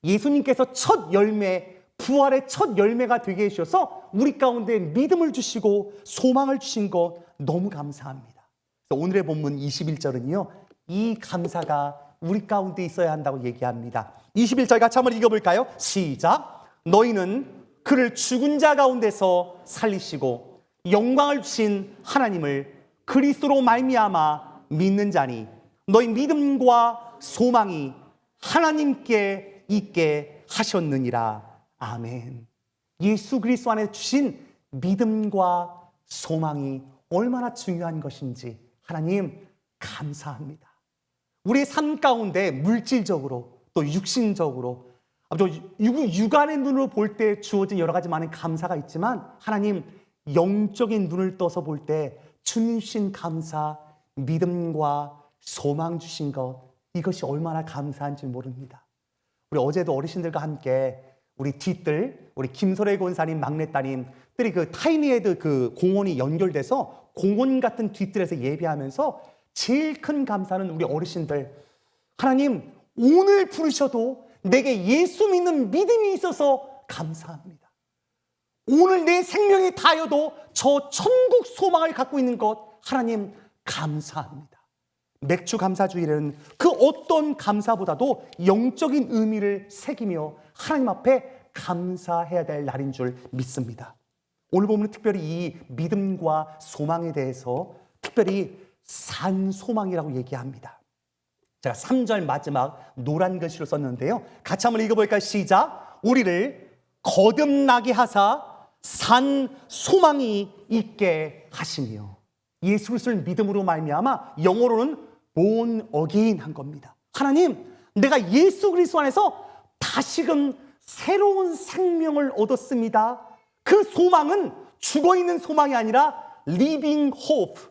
예수님께서 첫 열매, 부활의 첫 열매가 되게 해주셔서 우리 가운데 믿음을 주시고 소망을 주신 것 너무 감사합니다. 오늘의 본문 21절은요, 이 감사가 우리 가운데 있어야 한다고 얘기합니다. 21절 같이 한번 읽어볼까요? 시작. 너희는 그를 죽은 자 가운데서 살리시고 영광을 주신 하나님을 그리스도로 말미암아 믿는 자니 너희 믿음과 소망이 하나님께 있게 하셨느니라. 아멘. 예수 그리스도 안에 주신 믿음과 소망이 얼마나 중요한 것인지 하나님 감사합니다. 우리의 삶 가운데 물질적으로 또 육신적으로 육안의 눈으로 볼 때 주어진 여러 가지 많은 감사가 있지만 하나님 영적인 눈을 떠서 볼 때 주님 주신 감사, 믿음과 소망 주신 것, 이것이 얼마나 감사한지 모릅니다. 우리 어제도 어르신들과 함께 우리 뒤뜰, 우리 김설애 권사님 막내딸님들이 그 타이니헤드 그 공원이 연결돼서 공원 같은 뒤뜰에서 예배하면서 제일 큰 감사는 우리 어르신들, 하나님 오늘 부르셔도 내게 예수 믿는 믿음이 있어서 감사합니다. 오늘 내 생명이 다여도 저 천국 소망을 갖고 있는 것 하나님 감사합니다. 맥주 감사주일에는 그 어떤 감사보다도 영적인 의미를 새기며 하나님 앞에 감사해야 될 날인 줄 믿습니다. 오늘 보면 특별히 이 믿음과 소망에 대해서 특별히 산소망이라고 얘기합니다. 제가 3절 마지막 노란 글씨로 썼는데요. 같이 한번 읽어볼까요? 시작. 우리를 거듭나게 하사 산 소망이 있게 하시며. 예수 그리스도를 믿음으로 말미암아 영어로는 born again 한 겁니다. 하나님, 내가 예수 그리스도 안에서 다시금 새로운 생명을 얻었습니다. 그 소망은 죽어있는 소망이 아니라 living hope,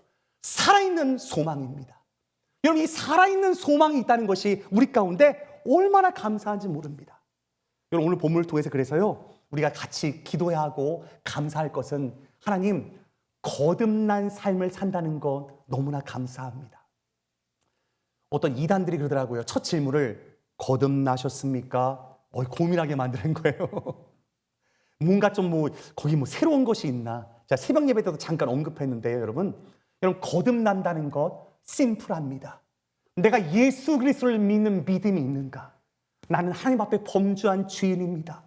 살아있는 소망입니다. 여러분, 이 살아있는 소망이 있다는 것이 우리 가운데 얼마나 감사한지 모릅니다. 여러분, 오늘 본문을 통해서 그래서요, 우리가 같이 기도해야 하고 감사할 것은 하나님, 거듭난 삶을 산다는 것 너무나 감사합니다. 어떤 이단들이 그러더라고요. 첫 질문을 거듭나셨습니까? 고민하게 만드는 거예요. 뭔가 좀 거기 새로운 것이 있나? 제가 새벽 예배 때도 잠깐 언급했는데요, 여러분. 거듭난다는 것 심플합니다. 내가 예수 그리스도를 믿는 믿음이 있는가? 나는 하나님 앞에 범죄한 죄인입니다.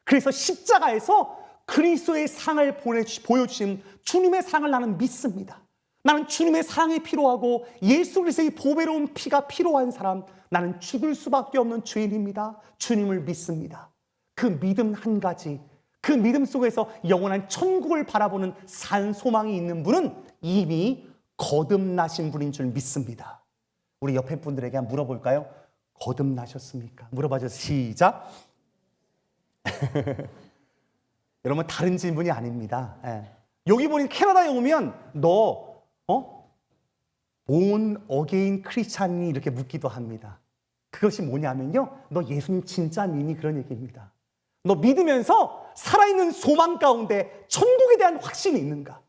그래서 십자가에서 그리스도의 상을 보여주신 주님의 사랑을 나는 믿습니다. 나는 주님의 사랑이 필요하고 예수 그리스도의 보배로운 피가 필요한 사람, 나는 죽을 수밖에 없는 죄인입니다. 주님을 믿습니다. 그 믿음 한 가지, 그 믿음 속에서 영원한 천국을 바라보는 산 소망이 있는 분은 이미 거듭나신 분인 줄 믿습니다. 우리 옆에 분들에게 한번 물어볼까요? 거듭나셨습니까? 물어봐줘. 시작. 여러분, 다른 질문이 아닙니다. 여기 보니 캐나다에 오면 너 born again 크리스찬이 이렇게 묻기도 합니다. 그것이 뭐냐면요, 너 예수님 진짜 믿니? 그런 얘기입니다. 너 믿으면서 살아있는 소망 가운데 천국에 대한 확신이 있는가?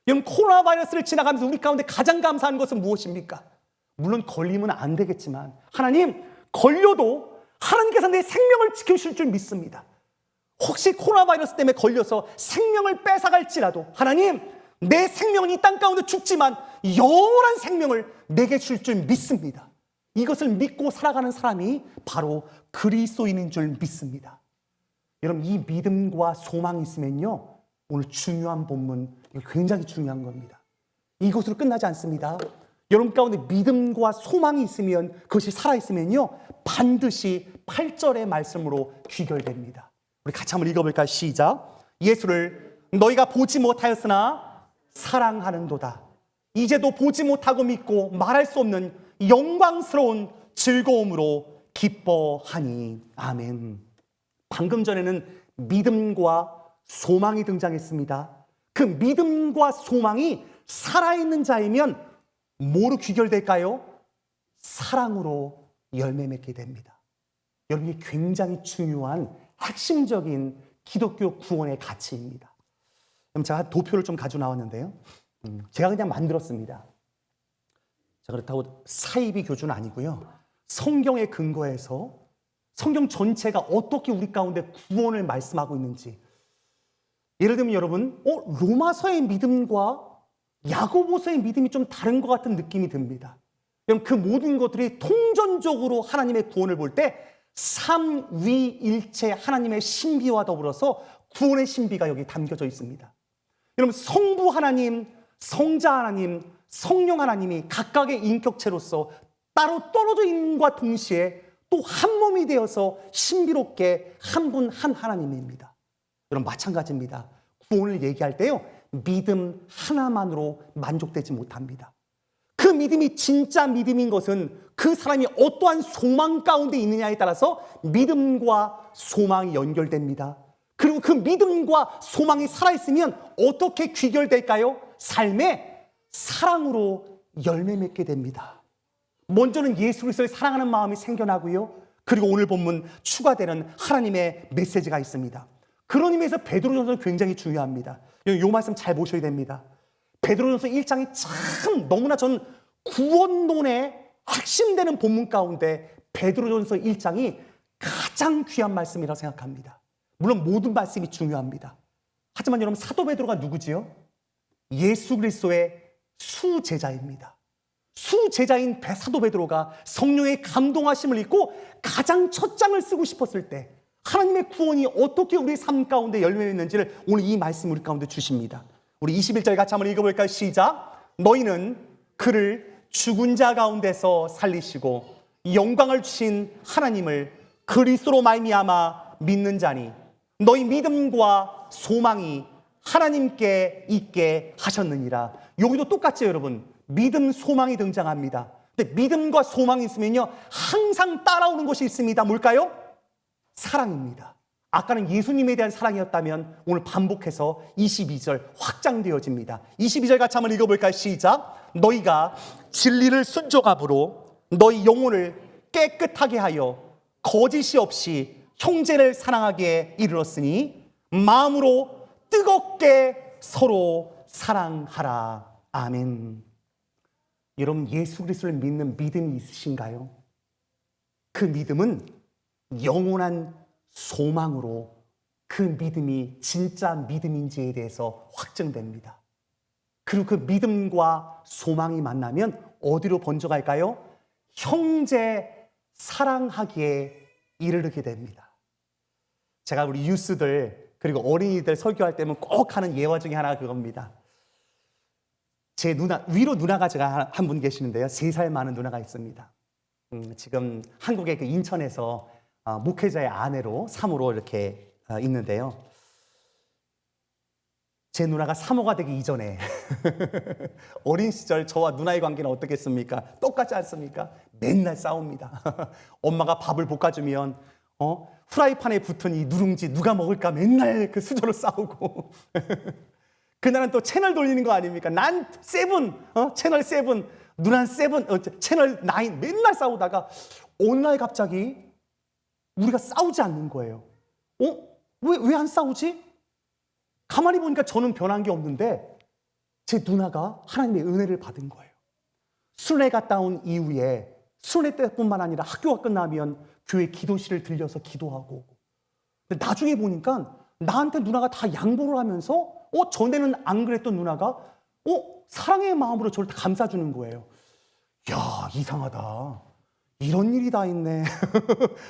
여러분, 코로나 바이러스를 지나가면서 우리 가운데 가장 감사한 것은 무엇입니까? 물론 걸리면 안 되겠지만 하나님, 걸려도 하나님께서 내 생명을 지켜주실 줄 믿습니다. 혹시 코로나 바이러스 때문에 걸려서 생명을 뺏어갈지라도 하나님, 내 생명은 이 땅 가운데 죽지만 영원한 생명을 내게 줄 줄 믿습니다. 이것을 믿고 살아가는 사람이 바로 그리스도인인 줄 믿습니다. 여러분, 이 믿음과 소망이 있으면요, 오늘 중요한 본문, 이거 굉장히 중요한 겁니다. 이것으로 끝나지 않습니다. 여러분 가운데 믿음과 소망이 있으면, 그것이 살아있으면요, 반드시 8절의 말씀으로 귀결됩니다. 우리 같이 한번 읽어볼까요? 시작. 예수를 너희가 보지 못하였으나 사랑하는도다. 이제도 보지 못하고 믿고 말할 수 없는 영광스러운 즐거움으로 기뻐하니. 아멘. 방금 전에는 믿음과 소망이 등장했습니다. 그 믿음과 소망이 살아있는 자이면 뭐로 귀결될까요? 사랑으로 열매 맺게 됩니다. 여러분, 이게 굉장히 중요한 핵심적인 기독교 구원의 가치입니다. 그럼 제가 도표를 좀 가지고 나왔는데요. 제가 그냥 만들었습니다. 자, 그렇다고 사이비 교주는 아니고요. 성경에 근거해서 성경 전체가 어떻게 우리 가운데 구원을 말씀하고 있는지. 예를 들면 여러분, 로마서의 믿음과 야고보서의 믿음이 좀 다른 것 같은 느낌이 듭니다. 여러분, 그 모든 것들이 통전적으로 하나님의 구원을 볼 때 삼위일체 하나님의 신비와 더불어서 구원의 신비가 여기 담겨져 있습니다. 여러분, 성부 하나님, 성자 하나님, 성령 하나님이 각각의 인격체로서 따로 떨어져 있는과 동시에 또 한 몸이 되어서 신비롭게 한 분 한 하나님입니다. 여러분, 마찬가지입니다. 구원을 얘기할 때요, 믿음 하나만으로 만족되지 못합니다. 그 믿음이 진짜 믿음인 것은 그 사람이 어떠한 소망 가운데 있느냐에 따라서 믿음과 소망이 연결됩니다. 그리고 그 믿음과 소망이 살아있으면 어떻게 귀결될까요? 삶에 사랑으로 열매 맺게 됩니다. 먼저는 예수 그리스도를 사랑하는 마음이 생겨나고요. 그리고 오늘 본문 추가되는 하나님의 메시지가 있습니다. 그런 의미에서 베드로전서는 굉장히 중요합니다. 이 말씀 잘 보셔야 됩니다. 베드로전서 1장이 참 너무나 전 구원론의 핵심되는 본문 가운데 베드로전서 1장이 가장 귀한 말씀이라고 생각합니다. 물론 모든 말씀이 중요합니다. 하지만 여러분, 사도 베드로가 누구지요? 예수 그리스도의 수제자입니다. 수제자인 사도 베드로가 성령의 감동하심을 입고 가장 첫 장을 쓰고 싶었을 때 하나님의 구원이 어떻게 우리 삶 가운데 열매했는지를 오늘 이 말씀 우리 가운데 주십니다. 우리 21절 같이 한번 읽어볼까요? 시작. 너희는 그를 죽은 자 가운데서 살리시고 영광을 주신 하나님을 그리스도로 말미암아 믿는 자니 너희 믿음과 소망이 하나님께 있게 하셨느니라. 여기도 똑같죠, 여러분. 믿음, 소망이 등장합니다. 근데 믿음과 소망이 있으면요, 항상 따라오는 것이 있습니다. 뭘까요? 사랑입니다. 아까는 예수님에 대한 사랑이었다면 오늘 반복해서 22절 확장되어집니다. 22절 같이 한번 읽어볼까요? 시작. 너희가 진리를 순종함으로 너희 영혼을 깨끗하게 하여 거짓이 없이 형제를 사랑하게 이르렀으니 마음으로 뜨겁게 서로 사랑하라. 아멘. 여러분, 예수 그리스도를 믿는 믿음이 있으신가요? 그 믿음은 영원한 소망으로 그 믿음이 진짜 믿음인지에 대해서 확증됩니다. 그리고 그 믿음과 소망이 만나면 어디로 번져갈까요? 형제 사랑하기에 이르게 됩니다. 제가 우리 유스들 그리고 어린이들 설교할 때면 꼭 하는 예화 중에 하나가 그겁니다. 제 누나, 위로 누나가 제가 한 분 계시는데요. 3살 많은 누나가 있습니다. 지금 한국의 그 인천에서 목회자의 아내로 사모로 이렇게 있는데요. 제 누나가 사모가 되기 이전에 어린 시절 저와 누나의 관계는 어떻겠습니까? 똑같지 않습니까? 맨날 싸웁니다. 엄마가 밥을 볶아주면 후라이팬에 붙은 이 누룽지 누가 먹을까 맨날 그 수저로 싸우고 그날은 또 채널 돌리는 거 아닙니까? 난 세븐, 채널 세븐, 누난 세븐, 채널 9 맨날 싸우다가 어느 날 갑자기 우리가 싸우지 않는 거예요. 왜 안 싸우지? 가만히 보니까 저는 변한 게 없는데 제 누나가 하나님의 은혜를 받은 거예요. 수련회 갔다 온 이후에 수련회 때뿐만 아니라 학교가 끝나면 교회 기도실을 들려서 기도하고, 근데 나중에 보니까 나한테 누나가 다 양보를 하면서 전에는 안 그랬던 누나가 사랑의 마음으로 저를 다 감싸주는 거예요. 야, 이상하다. 이런 일이 다 있네.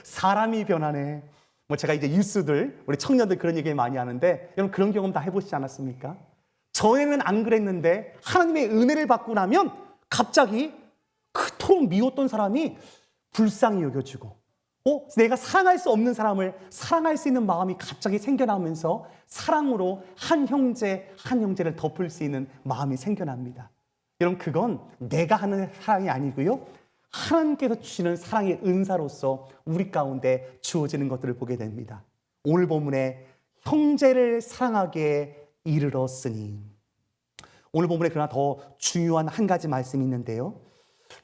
사람이 변하네. 제가 이제 유스들, 우리 청년들 그런 얘기 많이 하는데 여러분 그런 경험 다 해보시지 않았습니까? 전에는 안 그랬는데 하나님의 은혜를 받고 나면 갑자기 그토록 미웠던 사람이 불쌍히 여겨지고 내가 사랑할 수 없는 사람을 사랑할 수 있는 마음이 갑자기 생겨나면서 사랑으로 한 형제를 덮을 수 있는 마음이 생겨납니다. 여러분, 그건 내가 하는 사랑이 아니고요, 하나님께서 주시는 사랑의 은사로서 우리 가운데 주어지는 것들을 보게 됩니다. 오늘 본문에 형제를 사랑하게 이르렀으니, 오늘 본문에 그러나 더 중요한 한 가지 말씀이 있는데요,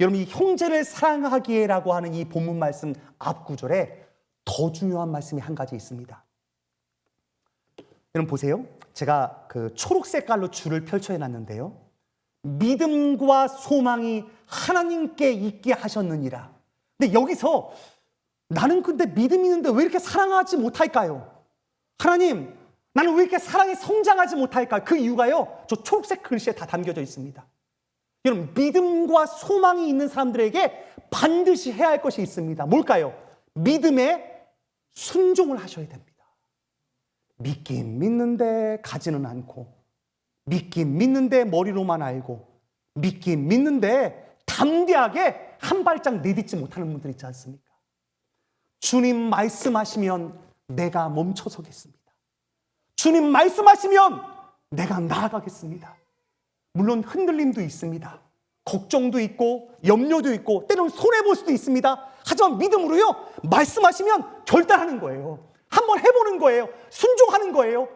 여러분, 이 형제를 사랑하기에라고 하는 이 본문 말씀 앞 구절에 더 중요한 말씀이 한 가지 있습니다. 여러분 보세요. 제가 그 초록 색깔로 줄을 펼쳐놨는데요, 믿음과 소망이 하나님께 있게 하셨느니라. 근데 여기서 나는 근데 믿음이 있는데 왜 이렇게 사랑하지 못할까요? 하나님, 나는 왜 이렇게 사랑이 성장하지 못할까요? 그 이유가요, 저 초록색 글씨에 다 담겨져 있습니다. 여러분, 믿음과 소망이 있는 사람들에게 반드시 해야 할 것이 있습니다. 뭘까요? 믿음에 순종을 하셔야 됩니다. 믿긴 믿는데 가지는 않고, 믿긴 믿는데 머리로만 알고, 믿긴 믿는데 담대하게 한 발짝 내딛지 못하는 분들 있지 않습니까? 주님 말씀하시면 내가 멈춰서겠습니다. 주님 말씀하시면 내가 나아가겠습니다. 물론 흔들림도 있습니다. 걱정도 있고 염려도 있고 때로는 손해볼 수도 있습니다. 하지만 믿음으로요, 말씀하시면 결단하는 거예요. 한번 해보는 거예요. 순종하는 거예요.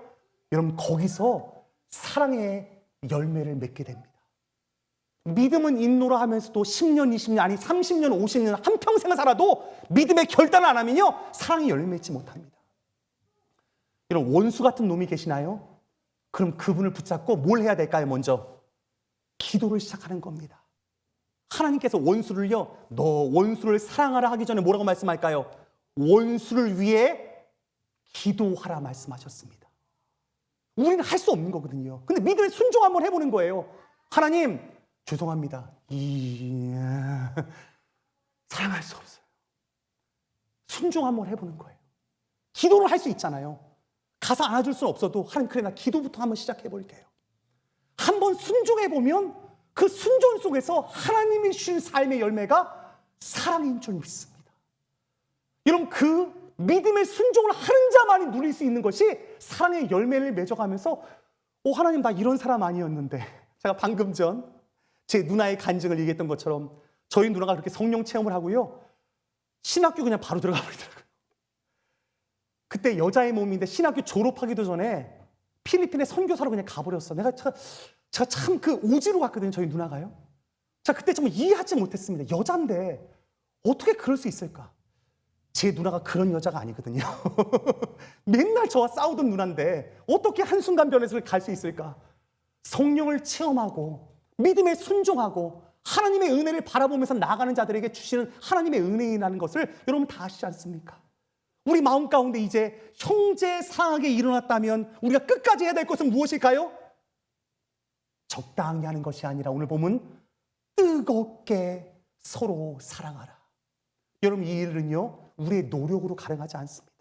여러분, 거기서 사랑의 열매를 맺게 됩니다. 믿음은 인노라 하면서도 10년, 20년, 아니 30년, 50년, 한평생을 살아도 믿음의 결단을 안 하면요, 사랑이 열매 맺지 못합니다. 이런 원수 같은 놈이 계시나요? 그럼 그분을 붙잡고 뭘 해야 될까요? 먼저 기도를 시작하는 겁니다. 하나님께서 원수를요, 너 원수를 사랑하라 하기 전에 뭐라고 말씀할까요? 원수를 위해 기도하라 말씀하셨습니다. 우리는 할 수 없는 거거든요. 근데 믿음의 순종 한번 해보는 거예요. 하나님, 죄송합니다. 사랑할 수 없어요. 순종 한번 해보는 거예요. 기도를 할 수 있잖아요. 가서 안아줄 수는 없어도 하나님, 그래 나 기도부터 한번 시작해 볼게요. 한번 순종해보면 그 순종 속에서 하나님이 주신 삶의 열매가 사랑인 줄 믿습니다. 여러분, 그 믿음의 순종을 하는 자만이 누릴 수 있는 것이 사랑의 열매를 맺어가면서 하나님, 나 이런 사람 아니었는데. 제가 방금 전 제 누나의 간증을 얘기했던 것처럼 저희 누나가 그렇게 성령 체험을 하고요, 신학교 그냥 바로 들어가 버리더라고요. 그때 여자의 몸인데 신학교 졸업하기도 전에 필리핀에 선교사로 그냥 가버렸어. 제가 참 그 오지로 갔거든요, 저희 누나가요. 제가 그때 정말 이해하지 못했습니다. 여잔데 어떻게 그럴 수 있을까? 제 누나가 그런 여자가 아니거든요. 맨날 저와 싸우던 누나인데 어떻게 한순간 변해서 갈 수 있을까? 성령을 체험하고 믿음에 순종하고 하나님의 은혜를 바라보면서 나아가는 자들에게 주시는 하나님의 은혜라는 것을 여러분 다 아시지 않습니까? 우리 마음 가운데 이제 형제 상하게 일어났다면 우리가 끝까지 해야 될 것은 무엇일까요? 적당히 하는 것이 아니라 오늘 보면 뜨겁게 서로 사랑하라. 여러분, 이 일은요, 우리의 노력으로 가능하지 않습니다.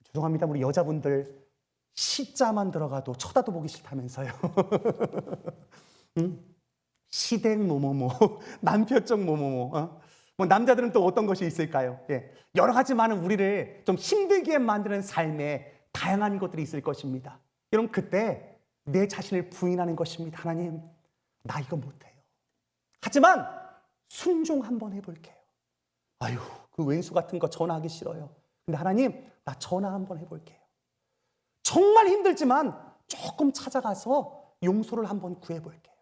죄송합니다, 우리 여자분들 시자만 들어가도 쳐다도 보기 싫다면서요. 시댁 뭐뭐뭐, 남편쪽 뭐뭐뭐. 뭐 남자들은 또 어떤 것이 있을까요? 예. 여러 가지 많은 우리를 좀 힘들게 만드는 삶에 다양한 것들이 있을 것입니다. 여러분, 그때 내 자신을 부인하는 것입니다. 하나님, 나 이거 못해요. 하지만 순종 한번 해볼게요. 아유, 그 왼수 같은 거 전화하기 싫어요. 근데 하나님, 나 전화 한번 해볼게요. 정말 힘들지만 조금 찾아가서 용서를 한번 구해볼게요.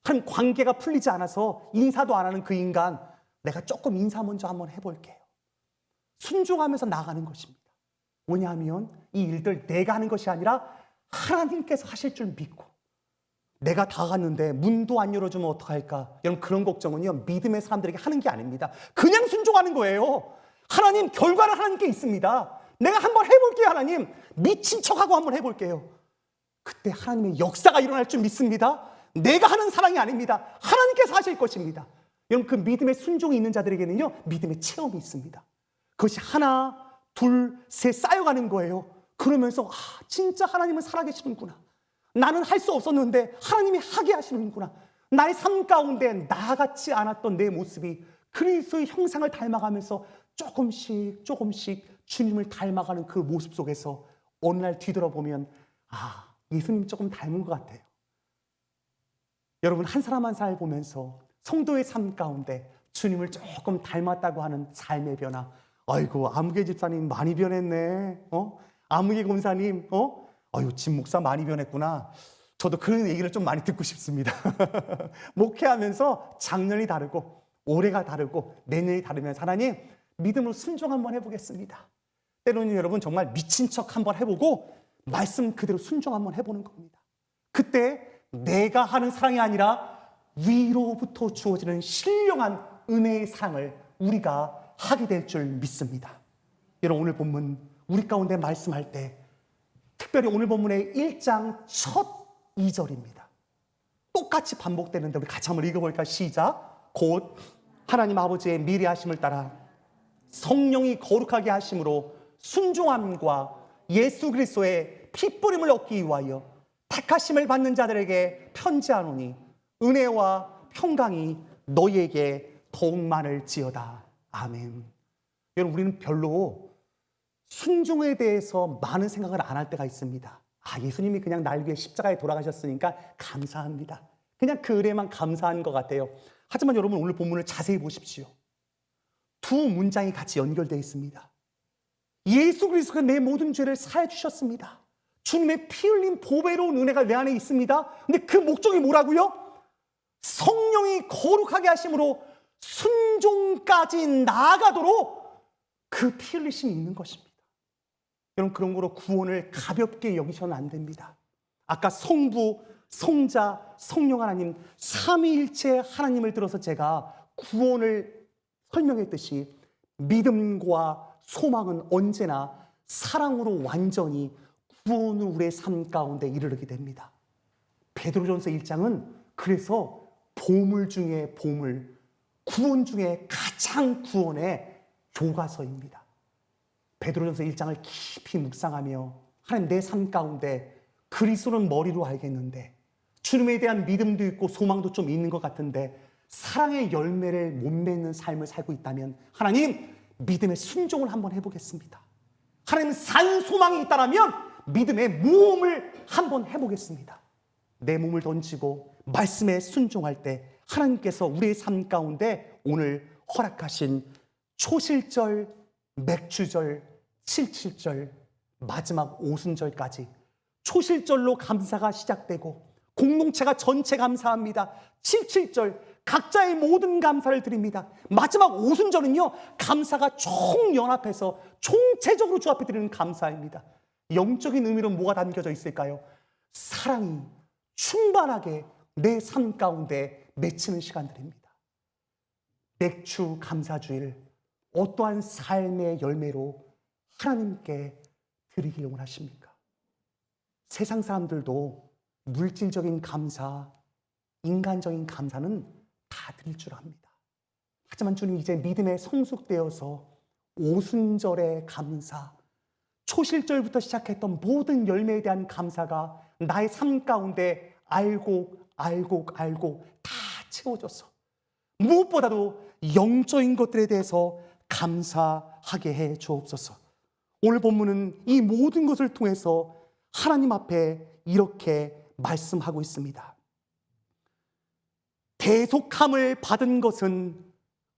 한 관계가 풀리지 않아서 인사도 안 하는 그 인간, 내가 조금 인사 먼저 한번 해볼게요. 순종하면서 나가는 것입니다. 왜냐하면 이 일들 내가 하는 것이 아니라 하나님께서 하실 줄 믿고, 내가 다 갔는데 문도 안 열어주면 어떡할까? 여러분, 그런 걱정은요, 믿음의 사람들에게 하는 게 아닙니다. 그냥 순종하는 거예요. 하나님, 결과는 하나님께 있습니다. 내가 한번 해볼게요. 하나님, 미친 척하고 한번 해볼게요. 그때 하나님의 역사가 일어날 줄 믿습니다. 내가 하는 사랑이 아닙니다. 하나님께서 하실 것입니다. 여러분, 그 믿음의 순종이 있는 자들에게는요, 믿음의 체험이 있습니다. 그것이 하나, 둘, 셋 쌓여가는 거예요. 그러면서 진짜 하나님은 살아계시는구나. 나는 할 수 없었는데 하나님이 하게 하시는구나. 나의 삶 가운데 나같지 않았던 내 모습이 그리스도의 형상을 닮아가면서 조금씩 주님을 닮아가는 그 모습 속에서 어느 날 뒤돌아보면 예수님 조금 닮은 것 같아요. 여러분, 한 사람 한 사람 보면서 성도의 삶 가운데 주님을 조금 닮았다고 하는 삶의 변화. 아이고, 아무개 집사님 많이 변했네. 아무개 권사님, 아유, 진 목사 많이 변했구나. 저도 그런 얘기를 좀 많이 듣고 싶습니다. 목회하면서 작년이 다르고 올해가 다르고 내년이 다르면서 하나님, 믿음으로 순종 한번 해보겠습니다. 때로는 여러분 정말 미친 척 한번 해보고 말씀 그대로 순종 한번 해보는 겁니다. 그때 내가 하는 사랑이 아니라 위로부터 주어지는 신령한 은혜의 사랑을 우리가 하게 될 줄 믿습니다. 여러분, 오늘 본문 우리 가운데 말씀할 때 특별히 오늘 본문의 1장 첫 2절입니다. 똑같이 반복되는데 우리 같이 한번 읽어볼까요? 시작. 곧 하나님 아버지의 미래하심을 따라 성령이 거룩하게 하심으로 순종함과 예수 그리스도의 핏부림을 얻기 위하여 택하심을 받는 자들에게 편지하노니 은혜와 평강이 너희에게 더욱 많을지어다. 아멘. 여러분, 우리는 별로 순종에 대해서 많은 생각을 안 할 때가 있습니다. 예수님이 그냥 날 위해 십자가에 돌아가셨으니까 감사합니다. 그냥 그 은혜만 감사한 것 같아요. 하지만 여러분, 오늘 본문을 자세히 보십시오. 두 문장이 같이 연결되어 있습니다. 예수 그리스도가 내 모든 죄를 사해 주셨습니다. 주님의 피 흘린 보배로운 은혜가 내 안에 있습니다. 근데 그 목적이 뭐라고요? 성령이 거룩하게 하심으로 순종까지 나아가도록 그 피 흘리심이 있는 것입니다. 여러분, 그런 거로 구원을 가볍게 여기셔는 안 됩니다. 아까 성부, 성자, 성령 하나님 삼위일체 하나님을 들어서 제가 구원을 설명했듯이 믿음과 소망은 언제나 사랑으로 완전히 구원을 우리의 삶 가운데 이르게 됩니다. 베드로전서 1장은 그래서 보물 중에 보물, 구원 중에 가장 구원의 교과서입니다. 베드로전서 1장을 깊이 묵상하며 하나님, 내 삶 가운데 그리스도는 머리로 알겠는데 주님에 대한 믿음도 있고 소망도 좀 있는 것 같은데 사랑의 열매를 못 맺는 삶을 살고 있다면 하나님, 믿음의 순종을 한번 해보겠습니다. 하나님, 산 소망이 있다면 믿음의 모험을 한번 해보겠습니다. 내 몸을 던지고 말씀에 순종할 때 하나님께서 우리의 삶 가운데 오늘 허락하신 초실절, 맥주절, 칠칠절, 마지막 오순절까지 초실절로 감사가 시작되고 공동체가 전체 감사합니다. 칠칠절 각자의 모든 감사를 드립니다. 마지막 오순절은요, 감사가 총연합해서 총체적으로 주 앞에 드리는 감사입니다. 영적인 의미로 뭐가 담겨져 있을까요? 사랑이 충만하게 내 삶 가운데 맺히는 시간들입니다. 맥주 감사주일, 어떠한 삶의 열매로 하나님께 드리길 원하십니까? 세상 사람들도 물질적인 감사, 인간적인 감사는 다 드릴 줄 압니다. 하지만 주님, 이제 믿음에 성숙되어서 오순절의 감사, 초실절부터 시작했던 모든 열매에 대한 감사가 나의 삶 가운데 알고 다 채워져서 무엇보다도 영적인 것들에 대해서 감사하게 해 주옵소서. 오늘 본문은 이 모든 것을 통해서 하나님 앞에 이렇게 말씀하고 있습니다. 대속함을 받은 것은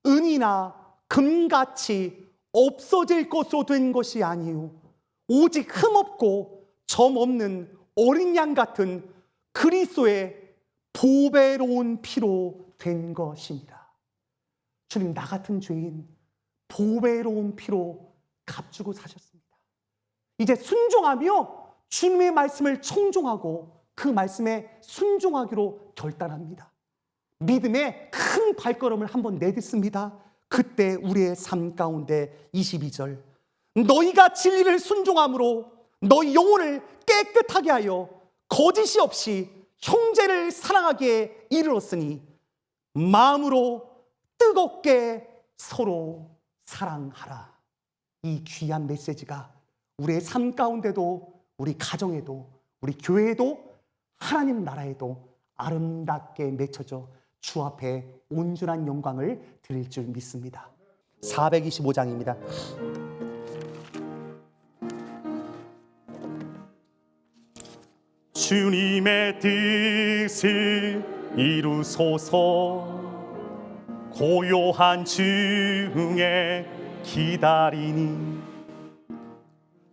은이나 금같이 없어질 것으로 된 것이 아니요 오직 흠없고 점없는 어린 양 같은 그리스도의 보배로운 피로 된 것입니다. 주님, 나 같은 죄인 보배로운 피로 값주고 사셨습니다. 이제 순종하며 주님의 말씀을 청종하고 그 말씀에 순종하기로 결단합니다. 믿음의 큰 발걸음을 한번 내딛습니다. 그때 우리의 삶 가운데 22절, 너희가 진리를 순종함으로 너희 영혼을 깨끗하게 하여 거짓이 없이 형제를 사랑하기에 이르렀으니 마음으로 뜨겁게 서로 사랑하라. 이 귀한 메시지가 우리의 삶 가운데도, 우리 가정에도, 우리 교회에도, 하나님 나라에도 아름답게 맺혀져 주 앞에 온전한 영광을 드릴 줄 믿습니다. 425장입니다. 주님의 뜻을 이루소서. 고요한 중에 기다리니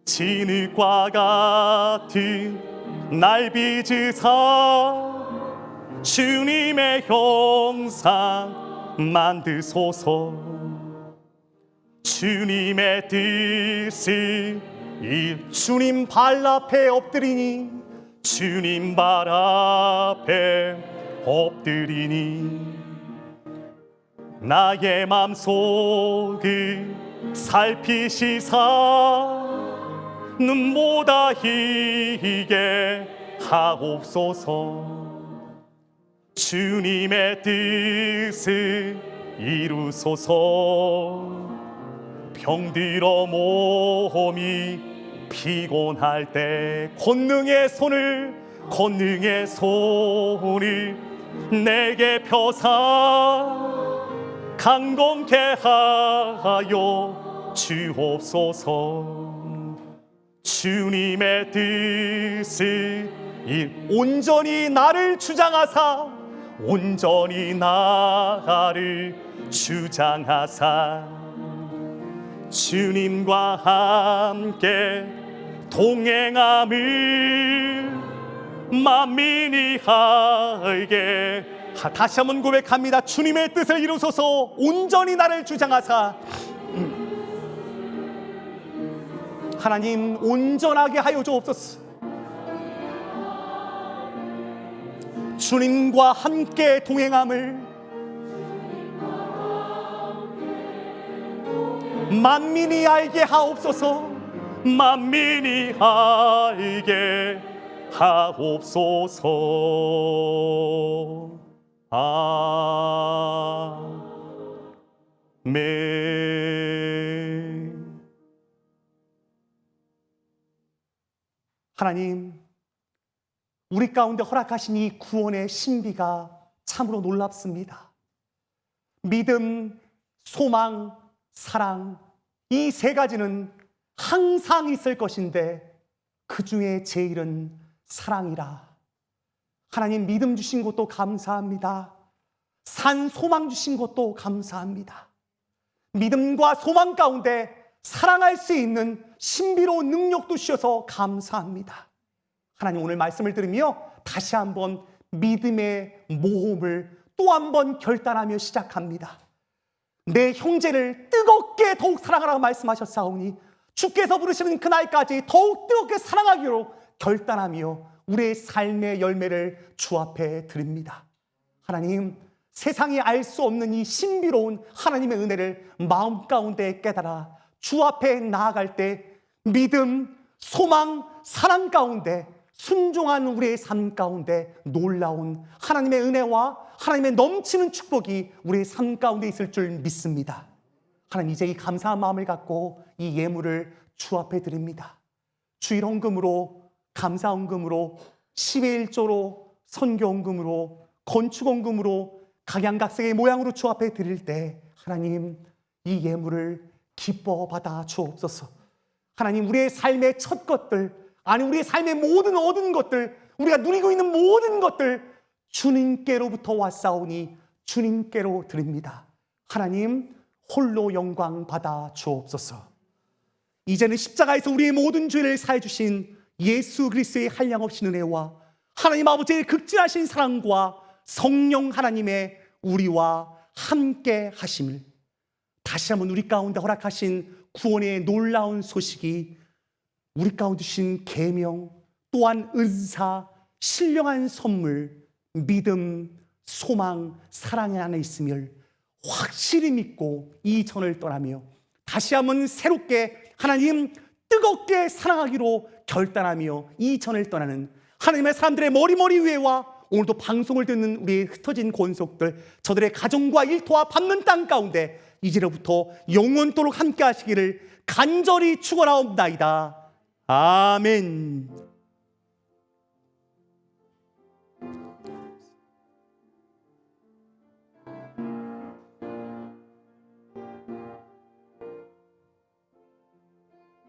진흙과 같은 날 빚으사 주님의 형상 만드소서. 주님의 뜻을 주님 발 앞에 엎드리니 주님 발 앞에 엎드리니 나의 맘속을 살피시사 눈보다 희게 하옵소서. 주님의 뜻을 이루소서. 병들어 몸이 피곤할 때 권능의 손을 내게 펴사 강건케 하여 주옵소서. 주님의 뜻을 온전히 나를 주장하사 온전히 나를 주장하사 주님과 함께 동행함을 만민이 알게 다시 한번 고백합니다. 주님의 뜻을 이루소서. 온전히 나를 주장하사 하나님 온전하게 하여 주옵소서. 주님과 함께 동행함을 만민이 알게 하옵소서. 만민이 알게 하옵소서. 아멘. 하나님, 우리 가운데 허락하신 이 구원의 신비가 참으로 놀랍습니다. 믿음, 소망, 사랑, 이 세 가지는 항상 있을 것인데 그 중에 제일은 사랑이라. 하나님, 믿음 주신 것도 감사합니다. 산 소망 주신 것도 감사합니다. 믿음과 소망 가운데 사랑할 수 있는 신비로운 능력도 주셔서 감사합니다. 하나님, 오늘 말씀을 들으며 다시 한번 믿음의 모험을 또 한번 결단하며 시작합니다. 내 형제를 뜨겁게 더욱 사랑하라고 말씀하셨사오니 주께서 부르시는 그날까지 더욱 뜨겁게 사랑하기로 결단하며 우리의 삶의 열매를 주 앞에 드립니다. 하나님, 세상이 알 수 없는 이 신비로운 하나님의 은혜를 마음 가운데 깨달아 주 앞에 나아갈 때 믿음, 소망, 사랑 가운데 순종한 우리의 삶 가운데 놀라운 하나님의 은혜와 하나님의 넘치는 축복이 우리의 삶 가운데 있을 줄 믿습니다. 하나님, 이제 이 감사한 마음을 갖고 이 예물을 주 앞에 드립니다. 주일헌금으로, 감사헌금으로, 10의 1조로, 선교헌금으로, 건축헌금으로, 각양각색의 모양으로 주 앞에 드릴 때 하나님, 이 예물을 기뻐 받아 주옵소서. 하나님, 우리의 삶의 첫 것들, 아니 우리의 삶의 모든 얻은 것들, 우리가 누리고 있는 모든 것들 주님께로부터 왔사오니 주님께로 드립니다. 하나님, 홀로 영광 받아 주옵소서. 이제는 십자가에서 우리의 모든 죄를 사해 주신 예수 그리스도의 한량없인 은혜와 하나님 아버지의 극진하신 사랑과 성령 하나님의 우리와 함께 하심을, 다시 한번 우리 가운데 허락하신 구원의 놀라운 소식이 우리 가운데 주신 계명, 또한 은사, 신령한 선물, 믿음, 소망, 사랑 안에 있음을 확실히 믿고 이 전을 떠나며 다시 한번 새롭게 하나님 뜨겁게 사랑하기로 결단하며 이 전을 떠나는 하나님의 사람들의 머리 위에와 오늘도 방송을 듣는 우리의 흩어진 권속들, 저들의 가정과 일터와 밟는 땅 가운데 이제로부터 영원토록 함께 하시기를 간절히 축원하옵나이다. 아멘.